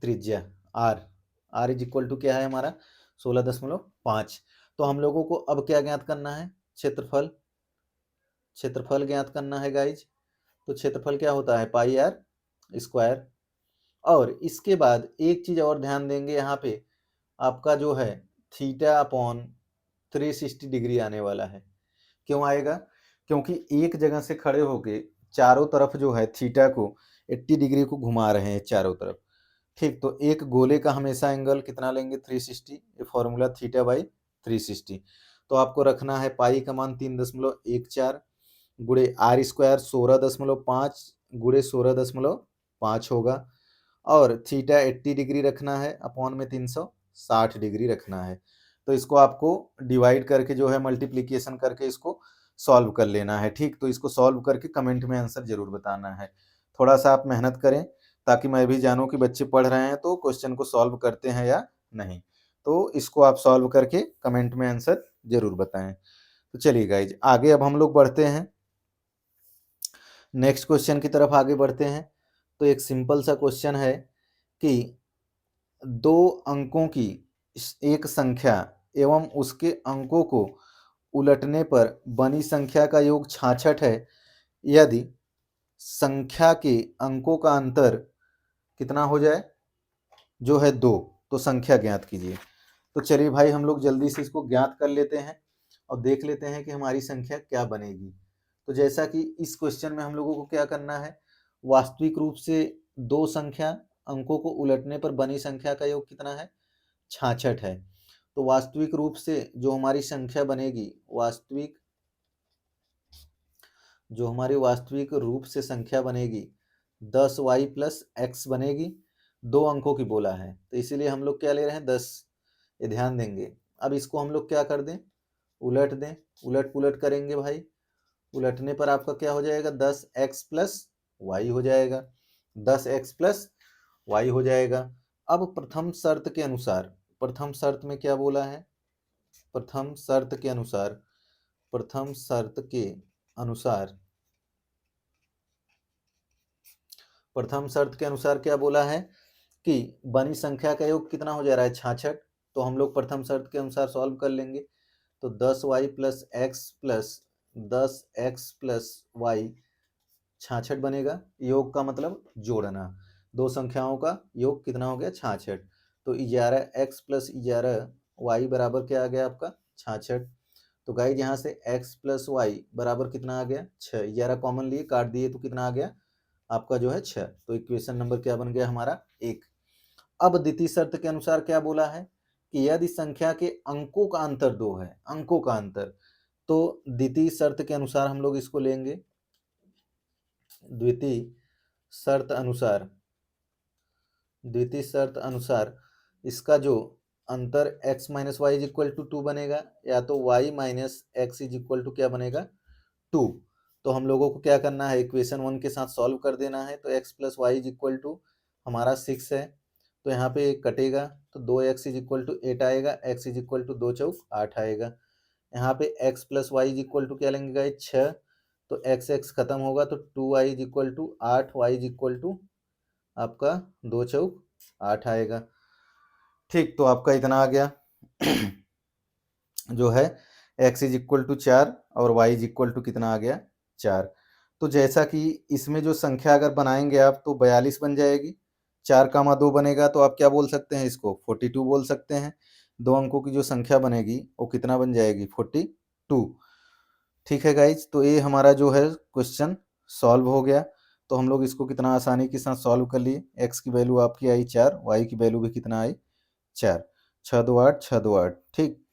त्रिज्या R, R is equal to क्या है हमारा 16.5। तो हम लोगों को अब क्या ज्ञात करना है, क्षेत्रफल, क्षेत्रफल ज्ञात करना है गाइज। तो क्षेत्रफल क्या होता है, पाई आर स्क्वायर। और इसके बाद एक चीज और ध्यान देंगे, यहाँ पे आपका जो है थीटा अपॉन 360 डिग्री आने वाला है। क्यों आएगा, क्योंकि एक जगह से खड़े होके चारों तरफ जो है थीटा को 80 डिग्री को घुमा रहे हैं चारों तरफ, ठीक। तो एक गोले का हमेशा एंगल कितना लेंगे, 360। ये फॉर्मूला थीटा/360। तो आपको रखना है पाई का मान 3.14 गुणे आर स्क्वायर 16.5 गुणे 16.5 होगा और थीटा 80 डिग्री रखना है अपॉन में 360 डिग्री रखना है। तो इसको आपको डिवाइड करके जो है मल्टीप्लीकेशन करके इसको सॉल्व कर लेना है, ठीक। तो इसको सॉल्व करके कमेंट में आंसर जरूर बताना है। थोड़ा सा आप मेहनत करें ताकि मैं भी जानूं कि बच्चे पढ़ रहे हैं तो क्वेश्चन को सॉल्व करते हैं या नहीं। तो इसको आप सॉल्व करके कमेंट में आंसर जरूर बताएं। तो चलिए गाइज आगे अब हम लोग बढ़ते हैं, नेक्स्ट क्वेश्चन की तरफ आगे बढ़ते हैं। तो एक सिंपल सा क्वेश्चन है कि दो अंकों की एक संख्या एवं उसके अंकों को उलटने पर बनी संख्या का योग 66 है यदि संख्या के अंकों का अंतर कितना हो जाए, जो है 2, तो संख्या ज्ञात कीजिए। तो चलिए भाई हम लोग जल्दी से इसको ज्ञात कर लेते हैं और देख लेते हैं कि हमारी संख्या क्या बनेगी। तो जैसा कि इस क्वेश्चन में हम लोगों को क्या करना है, वास्तविक रूप से दो संख्या अंकों को उलटने पर बनी संख्या का योग कितना है, 66 है। तो वास्तविक रूप से जो हमारी संख्या बनेगी, जो हमारी वास्तविक रूप से संख्या बनेगी 10y प्लस एक्स बनेगी। दो अंकों की बोला है तो इसीलिए हम लोग क्या ले रहे हैं, 10। ये ध्यान देंगे। अब इसको हम लोग क्या कर दें, उलट दें। उलट पुलट करेंगे भाई, उलटने पर आपका क्या हो जाएगा, 10x प्लस वाई हो जाएगा। 10x प्लस वाई हो जाएगा। अब प्रथम शर्त के अनुसार, प्रथम शर्त में क्या बोला है, प्रथम शर्त के अनुसार, प्रथम शर्त के अनुसार, प्रथम शर्त के अनुसार क्या बोला है कि बनी संख्या का योग कितना हो जा रहा है, 66। तो हम लोग प्रथम शर्त के अनुसार सॉल्व कर लेंगे। तो 10y plus X plus 10x plus Y 66 बनेगा। योग का मतलब जोड़ना, दो संख्याओं का योग कितना हो गया, 66। तो 11x प्लस 11y बराबर क्या आ गया आपका, 66। तो गाइज यहाँ से x प्लस वाई बराबर कितना आ गया, 6। 11 कॉमन लिए काट दिए तो कितना आ गया आपका, जो है 6। तो इक्वेशन नंबर क्या बन गया हमारा, 1। अब द्वितीय शर्त के अनुसार क्या बोला है कि यदि संख्या के अंकों का अंतर 2 है, अंकों का अंतर, तो द्वितीय शर्त के अनुसार हम लोग इसको लेंगे। द्वितीय शर्त अनुसार, द्वितीय शर्त अनुसार इसका जो अंतर x minus Y is equal to 2 बनेगा, या तो y minus X is equal to क्या बनेगा, 2। तो हम लोगों को क्या करना है, इक्वेशन 1 के साथ सॉल्व कर देना है। तो x plus Y is equal to हमारा 6 है, तो यहाँ पे कटेगा तो 2x इज इक्वल टू 8 आएगा, x इज इक्वल टू 2 चौक 8 आएगा। यहाँ पे x plus Y is equal to क्या लेंगे गाइस, 6। तो x खत्म होगा तो 2y is equal to 8, y is equal to आपका 2 चौक 8 आएगा। ठीक, तो आपका इतना आ गया जो है x इज इक्वल टू 4 और y इज इक्वल टू कितना आ गया, 4। तो जैसा कि इसमें जो संख्या अगर बनाएंगे आप तो 42 बन जाएगी। 4,2 बनेगा तो आप क्या बोल सकते हैं, इसको 42 बोल सकते हैं। दो अंकों की जो संख्या बनेगी वो कितना बन जाएगी, 42। ठीक है गाइज, तो ये हमारा जो है क्वेश्चन सॉल्व हो गया। तो हम लोग इसको कितना आसानी के साथ सॉल्व कर लिए। x की वैल्यू आपकी आई 4, y की वैल्यू भी कितना आई, 4। 6 2 8, 6 2 8। ठीक,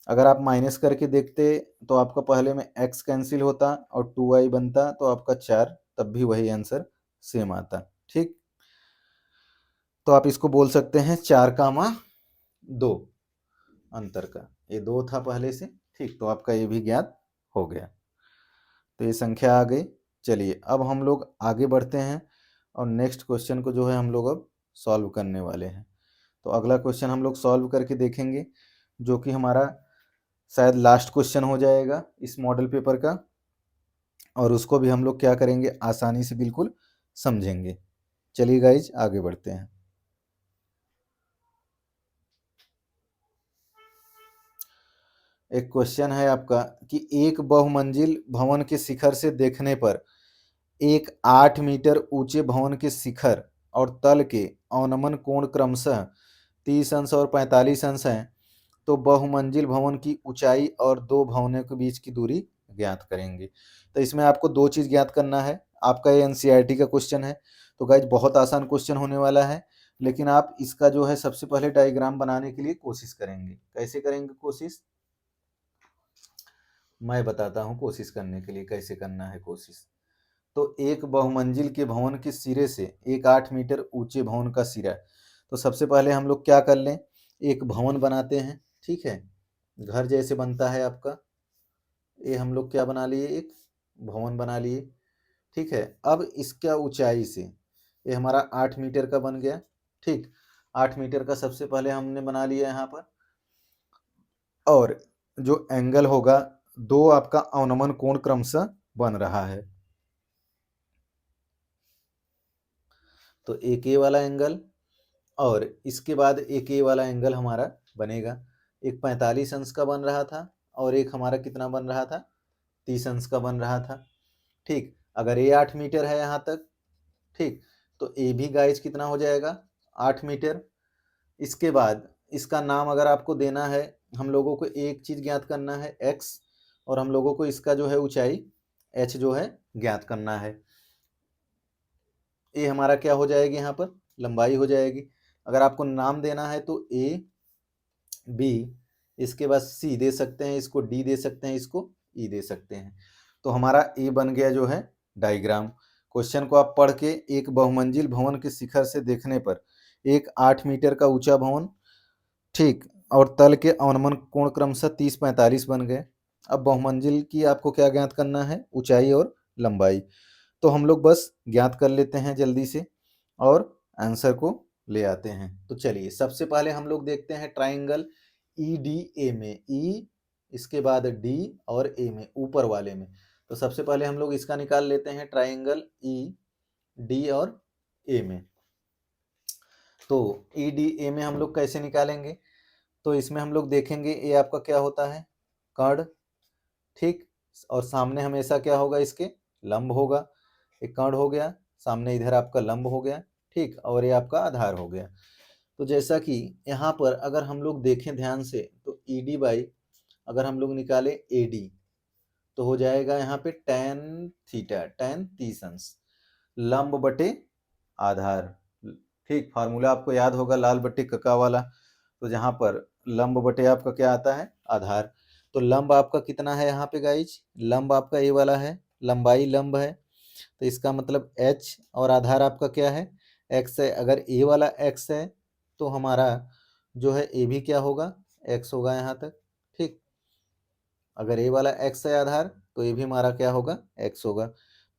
अगर आप माइनस करके देखते तो आपका पहले में x कैंसिल होता और 2y बनता तो आपका 4, तब भी वही आंसर सेम आता। ठीक, तो आप इसको बोल सकते हैं 4,2 अंतर का, ये 2 था पहले से। ठीक, तो आपका ये भी ज्ञात हो गया। तो ये संख्या आ गई। चलिए अब हम लोग आगे बढ़ते हैं और नेक्स्ट क्वेश्चन को जो है हम लोग अब सॉल्व करने वाले हैं। तो अगला क्वेश्चन हम लोग सॉल्व करके देखेंगे, जो कि हमारा शायद लास्ट क्वेश्चन हो जाएगा इस मॉडल पेपर का, और उसको भी हम लोग क्या करेंगे, आसानी से बिल्कुल समझेंगे। चलिए गाइज आगे बढ़ते हैं। एक क्वेश्चन है आपका कि एक बहुमंजिल भवन के शिखर से देखने पर एक 8 मीटर ऊंचे भवन के शिखर और तल के अवनमन कोण क्रमशः 30 अंश और 45 अंश हैं, तो बहुमंजिल भवन की ऊंचाई और दो भवनों के बीच की दूरी ज्ञात करेंगे। तो इसमें आपको दो चीज़ ज्ञात करना है। आपका ये एनसीईआरटी का क्वेश्चन है, तो गाइज बहुत आसान क्वेश्चन होने वाला है, लेकिन आप इसका जो है सबसे पहले डायग्राम बनाने के लिए कोशिश करेंगे। कैसे करेंगे कोशिश, मैं बताता हूँ कोशिश करने के लिए कैसे करना है कोशिश। तो एक बहुमंजिल के भवन के सिरे से एक 8 मीटर ऊंचे भवन का सिरा, तो सबसे पहले हम लोग क्या कर लें, एक भवन बनाते हैं। ठीक है, घर जैसे बनता है आपका, ये हम लोग क्या बना लिए, एक भवन बना लिए। ठीक है, अब इसका ऊंचाई से ये हमारा 8 मीटर का बन गया। ठीक, 8 मीटर का सबसे पहले हमने बना लिया यहाँ पर, और जो एंगल होगा, दो आपका अवनमन कोण क्रमशः बन रहा है। तो एक ये वाला एंगल और इसके बाद एक ये वाला एंगल हमारा बनेगा। एक 45 अंश का बन रहा था और एक हमारा कितना बन रहा था, 30 अंश का बन रहा था। ठीक, अगर ये 8 मीटर है यहाँ तक, ठीक, तो ए भी गाइज कितना हो जाएगा, 8 मीटर। इसके बाद इसका नाम अगर आपको देना है, हम लोगों को एक चीज़ ज्ञात करना है एक्स, और हम लोगों को इसका जो है ऊंचाई एच जो है ज्ञात करना है। ए हमारा क्या हो जाएगी, यहाँ पर लंबाई हो जाएगी। अगर आपको नाम देना है तो ए बी, इसके बाद सी दे सकते हैं, इसको डी दे सकते हैं, इसको ई दे सकते हैं। तो हमारा ए बन गया जो है डायग्राम। क्वेश्चन को आप पढ़ के, एक बहुमंजिल भवन के शिखर से देखने पर एक 8 मीटर का ऊंचा भवन, ठीक, और तल के अवनमन कोण क्रमशः 30-45 बन गए। अब बहुमंजिल की आपको क्या ज्ञात करना है, ऊंचाई और लंबाई। तो हम लोग बस ज्ञात कर लेते हैं जल्दी से और आंसर को ले आते हैं। तो चलिए सबसे पहले हम लोग देखते हैं ट्राइंगल ई डी ए में, ई इसके बाद डी और ए में, ऊपर वाले में। तो सबसे पहले हम लोग इसका निकाल लेते हैं, ट्राइंगल ई डी और ए में। तो ई डी ए में हम लोग कैसे निकालेंगे, तो इसमें हम लोग देखेंगे ए आपका क्या होता है, कर्ण, ठीक, और सामने हमेशा क्या होगा, इसके लंब होगा। एक कर्ण हो गया, सामने इधर आपका लंब हो गया, ठीक, और ये आपका आधार हो गया। तो जैसा कि यहाँ पर अगर हम लोग देखें ध्यान से, तो ई डी बाई अगर हम लोग निकाले ए डी, तो हो जाएगा यहाँ पे tan थीटा, tan 30 अंश, लंब बटे आधार। ठीक, फार्मूला आपको याद होगा लाल बट्टे कका वाला। तो जहाँ पर लंब बटे आपका क्या आता है, आधार। तो लंब आपका कितना है यहाँ पे गाइज, लंब आपका ए वाला है, लंबाई लंब है, तो इसका मतलब h, और आधार आपका क्या है, x है। अगर ए वाला x है तो हमारा जो है ए भी क्या होगा, x होगा यहाँ तक, ठीक। अगर ए वाला x है आधार, तो ये भी हमारा क्या होगा, x होगा।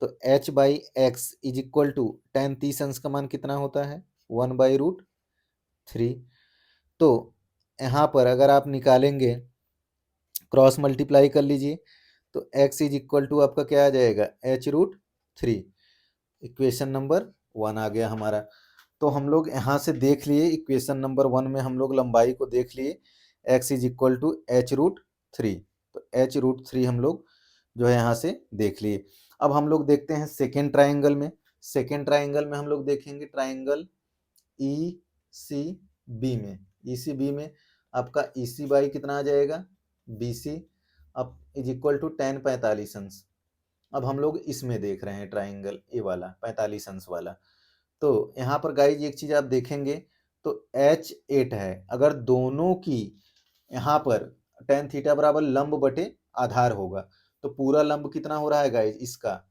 तो h by X is equal to tan 30 अंश का मान कितना होता है, 1/√3। तो यहाँ पर अगर आप निकालेंगे, क्रॉस मल्टीप्लाई कर लीजिए, तो x इज इक्वल टू आपका क्या आ जाएगा, h√3। इक्वेशन नंबर 1 आ गया हमारा। तो हम लोग यहाँ से देख लिए, इक्वेशन नंबर 1 में हम लोग लंबाई को देख लिए, x is equal to h√3। तो h√3 हम लोग जो है यहाँ से देख लिए। अब हम लोग देखते हैं सेकेंड ट्राइंगल में। सेकेंड ट्राइंगल में हम लोग देखेंगे ट्राइंगल ई सी बी में। ई सी बी में आपका ई सी बाई कितना आ जाएगा, बी सी, अब इज इक्वल टू tan 45 अंश। अब हम लोग इसमें देख रहे हैं ट्राइंगल ए वाला 45 अंश वाला। तो यहाँ पर गाइज एक चीज आप देखेंगे, तो H8 है। अगर दोनों की यहाँ पर tan थीटा बराबर लंब बटे आधार होगा, तो पूरा लंब कितना हो रहा है गाइज, इसका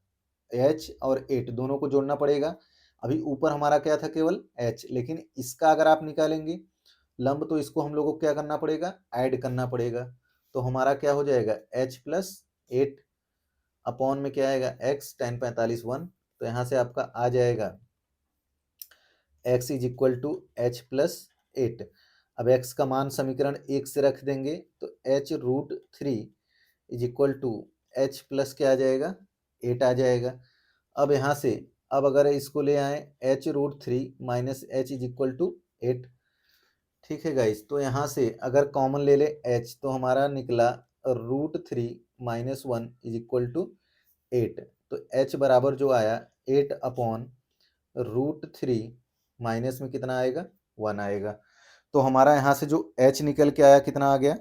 H और 8 दोनों को जोड़ना पड़ेगा। अभी ऊपर हमारा क्या था, केवल H, लेकिन इसका अगर आप निकालेंगे लंब, तो इसको हम लोगों को क्या करना पड़ेगा, ऐड करना पड़ेगा। तो हमारा क्या हो जाएगा, H प्लस 8 अपॉन में क्या आएगा, x tan 45 1। तो यहाँ से आपका आ जाएगा x is equal to H plus 8। अब x का मान समीकरण 1 से रख देंगे, तो h√3 is equal to H plus क्या आ जाएगा, 8 आ जाएगा। अब यहाँ से अब अगर इसको ले आए, h√3 minus H is equal to 8, ठीक है गाइस। तो यहाँ से अगर कॉमन ले ले h, तो हमारा निकला √3 माइनस 1 इज इक्वल टू 8। तो h बराबर जो आया 8 अपॉन √3 माइनस में कितना आएगा, 1 आएगा। तो हमारा यहाँ से जो h निकल के आया कितना आ गया,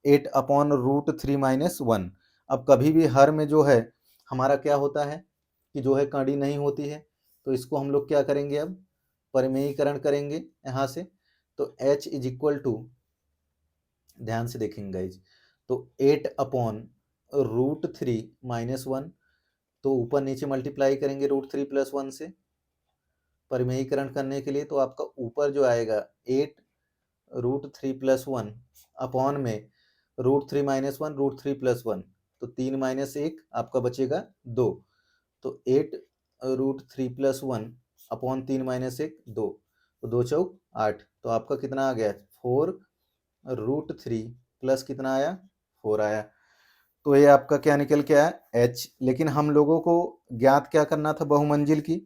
8 अपॉन √3 माइनस 1। अब कभी भी हर में जो है हमारा क्या होता है कि जो है कड़ी नहीं होती है, तो इसको हम लोग क्या करेंगे, अब परिमेयीकरण करेंगे यहाँ से। तो h इज इक्वल टू, ध्यान से देखेंगे गाइज, तो 8 अपॉन √3 माइनस 1, तो ऊपर नीचे मल्टीप्लाई करेंगे √3 प्लस 1 से परिमेयीकरण करने के लिए। तो आपका ऊपर जो आएगा 8 √3 प्लस 1 अपॉन में √3 माइनस 1 √3 प्लस 1, तो 3 माइनस 1 आपका बचेगा 2। तो 8 √3 प्लस 1 अपॉन 3 माइनस 1 2, तो 2 चौक 8। तो आपका कितना आ गया, 4 √3 प्लस कितना आया, 4 आया। तो ये आपका क्या निकल के आया, h। लेकिन हम लोगों को ज्ञात क्या करना था, बहुमंजिल की।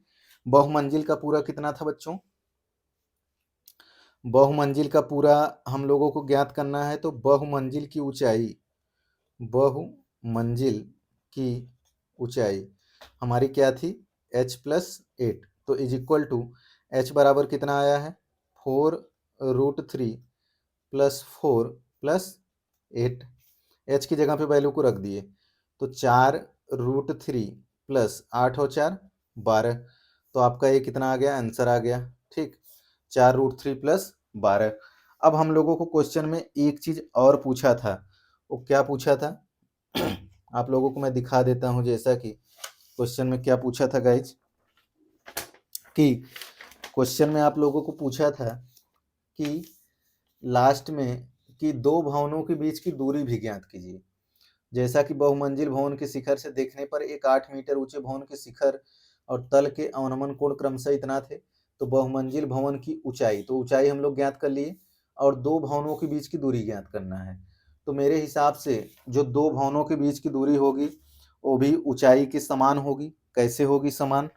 बहुमंजिल का पूरा कितना था बच्चों, बहुमंजिल का पूरा हम लोगों को ज्ञात करना है, तो बहुमंजिल की ऊंचाई, बहुमंजिल की ऊंचाई हमारी क्या थी, h+8, तो इज इक्वल टू h बराबर कितना आया है, 4√3 + 4 + 8। h की जगह पे वैल्यू को रख दिए, तो 4√3 + 8 और 4 12, तो आपका ये कितना आ गया, आंसर आ गया। ठीक, 4√3 + 12। अब हम लोगों को क्वेश्चन में एक चीज और पूछा था, वो क्या पूछा था आप लोगों को मैं दिखा देता हूं, जैसा कि क्वेश्चन में क्या पूछा था गाइज, कि क्वेश्चन में आप लोगों को पूछा था कि लास्ट में कि दो भवनों के बीच की दूरी भी ज्ञात कीजिए। जैसा कि बहुमंजिल भवन के शिखर से देखने पर एक 8 मीटर ऊंचे भवन के शिखर और तल के अवनमन कोण क्रमशः इतना थे, तो बहुमंजिल भवन की ऊंचाई, तो ऊंचाई हम लोग ज्ञात कर लिए, और दो भवनों के बीच की दूरी ज्ञात करना है। तो मेरे हिसाब से जो दो भवनों के बीच की दूरी होगी वो भी ऊंचाई के समान होगी। कैसे होगी समान,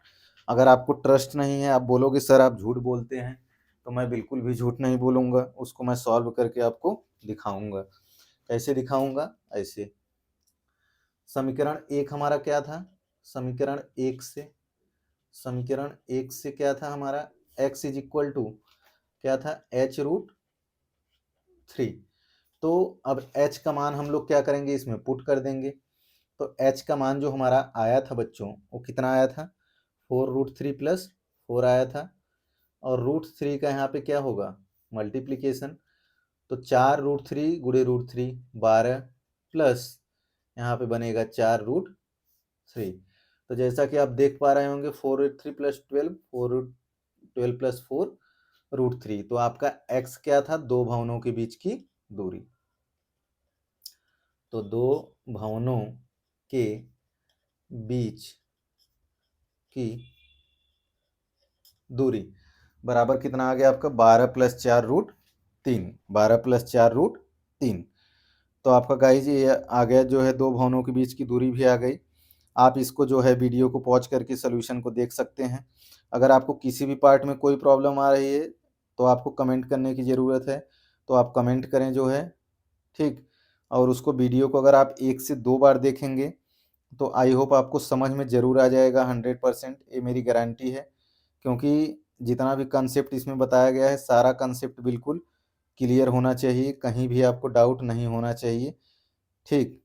अगर आपको ट्रस्ट नहीं है, आप बोलोगे सर आप झूठ बोलते हैं, तो मैं बिल्कुल भी झूठ नहीं बोलूँगा, उसको मैं सॉल्व करके आपको दिखाऊंगा। कैसे दिखाऊंगा, ऐसे समीकरण 1 हमारा क्या था, समीकरण 1 से, समीकरण 1 से क्या था हमारा, x इज इक्वल टू क्या था, h√3। तो अब h का मान हम लोग क्या करेंगे, इसमें पुट कर देंगे, तो h का मान जो हमारा आया था बच्चों, वो कितना आया था, 4√3 + 4 आया था, और √3 का यहाँ पे क्या होगा, मल्टीप्लीकेशन, तो 4√3 गुणे √3 12 प्लस यहाँ पे बनेगा 4√3। तो जैसा कि आप देख पा रहे होंगे 4√3 + 12, 4√12 + 4√3, तो आपका x क्या था, दो भवनों के बीच की दूरी। तो दो भवनों के बीच की दूरी बराबर कितना आ गया आपका, 12 + 4√3, 12 + 4√3। तो आपका गाइज ये आ गया, जो है दो भवनों के बीच की दूरी भी आ गई। आप इसको जो है वीडियो को पॉज करके सोल्यूशन को देख सकते हैं। अगर आपको किसी भी पार्ट में कोई प्रॉब्लम आ रही है तो आपको कमेंट करने की ज़रूरत है, तो आप कमेंट करें जो है, ठीक। और उसको वीडियो को अगर आप 1 से 2 बार देखेंगे तो आई होप आपको समझ में ज़रूर आ जाएगा 100%, ये मेरी गारंटी है, क्योंकि जितना भी कंसेप्ट इसमें बताया गया है सारा कंसेप्ट बिल्कुल क्लियर होना चाहिए, कहीं भी आपको डाउट नहीं होना चाहिए, ठीक।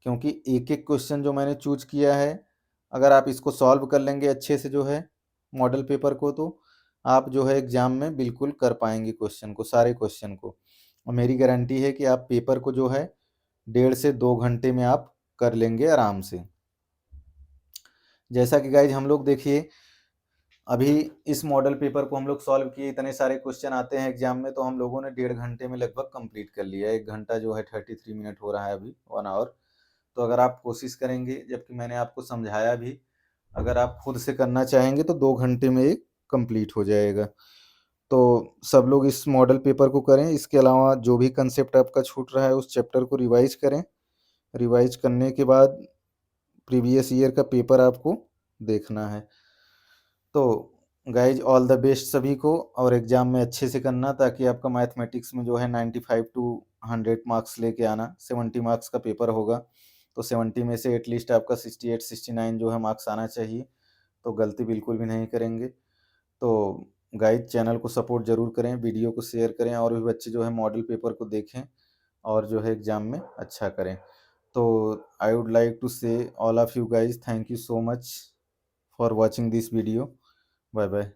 क्योंकि एक एक क्वेश्चन जो मैंने चूज किया है, अगर आप इसको सॉल्व कर लेंगे अच्छे से जो है मॉडल पेपर को, तो आप जो है एग्जाम में बिल्कुल कर पाएंगे क्वेश्चन को, सारे क्वेश्चन को, और मेरी गारंटी है कि आप पेपर को जो है 1.5 से 2 घंटे में आप कर लेंगे आराम से। जैसा कि गाइज हम लोग देखिए अभी इस मॉडल पेपर को हम लोग सॉल्व किए, इतने सारे क्वेश्चन आते हैं एग्जाम में, तो हम लोगों ने 1.5 घंटे में लगभग कंप्लीट कर लिया। 1 घंटा जो है 33 मिनट हो रहा है अभी, 1 आवर। तो अगर आप कोशिश करेंगे, जबकि मैंने आपको समझाया भी, अगर आप खुद से करना चाहेंगे तो 2 घंटे में ये कंप्लीट हो जाएगा। तो सब लोग इस मॉडल पेपर को करें, इसके अलावा जो भी कंसेप्ट आपका छूट रहा है उस चैप्टर को रिवाइज करें। रिवाइज करने के बाद प्रीवियस ईयर का पेपर आपको देखना है। तो गाइज ऑल द बेस्ट सभी को, और एग्जाम में अच्छे से करना, ताकि आपका मैथमेटिक्स में जो है 95 टू 100 मार्क्स लेके आना। 70 मार्क्स का पेपर होगा, तो 70 में से एटलीस्ट आपका 68 69 जो है मार्क्स आना चाहिए, तो गलती बिल्कुल भी नहीं करेंगे। तो गाइज चैनल को सपोर्ट जरूर करें, वीडियो को शेयर करें, और भी बच्चे जो है मॉडल पेपर को देखें और जो है एग्जाम में अच्छा करें। तो I would like to say all of you guys, thank you so much for watching this video. Bye bye.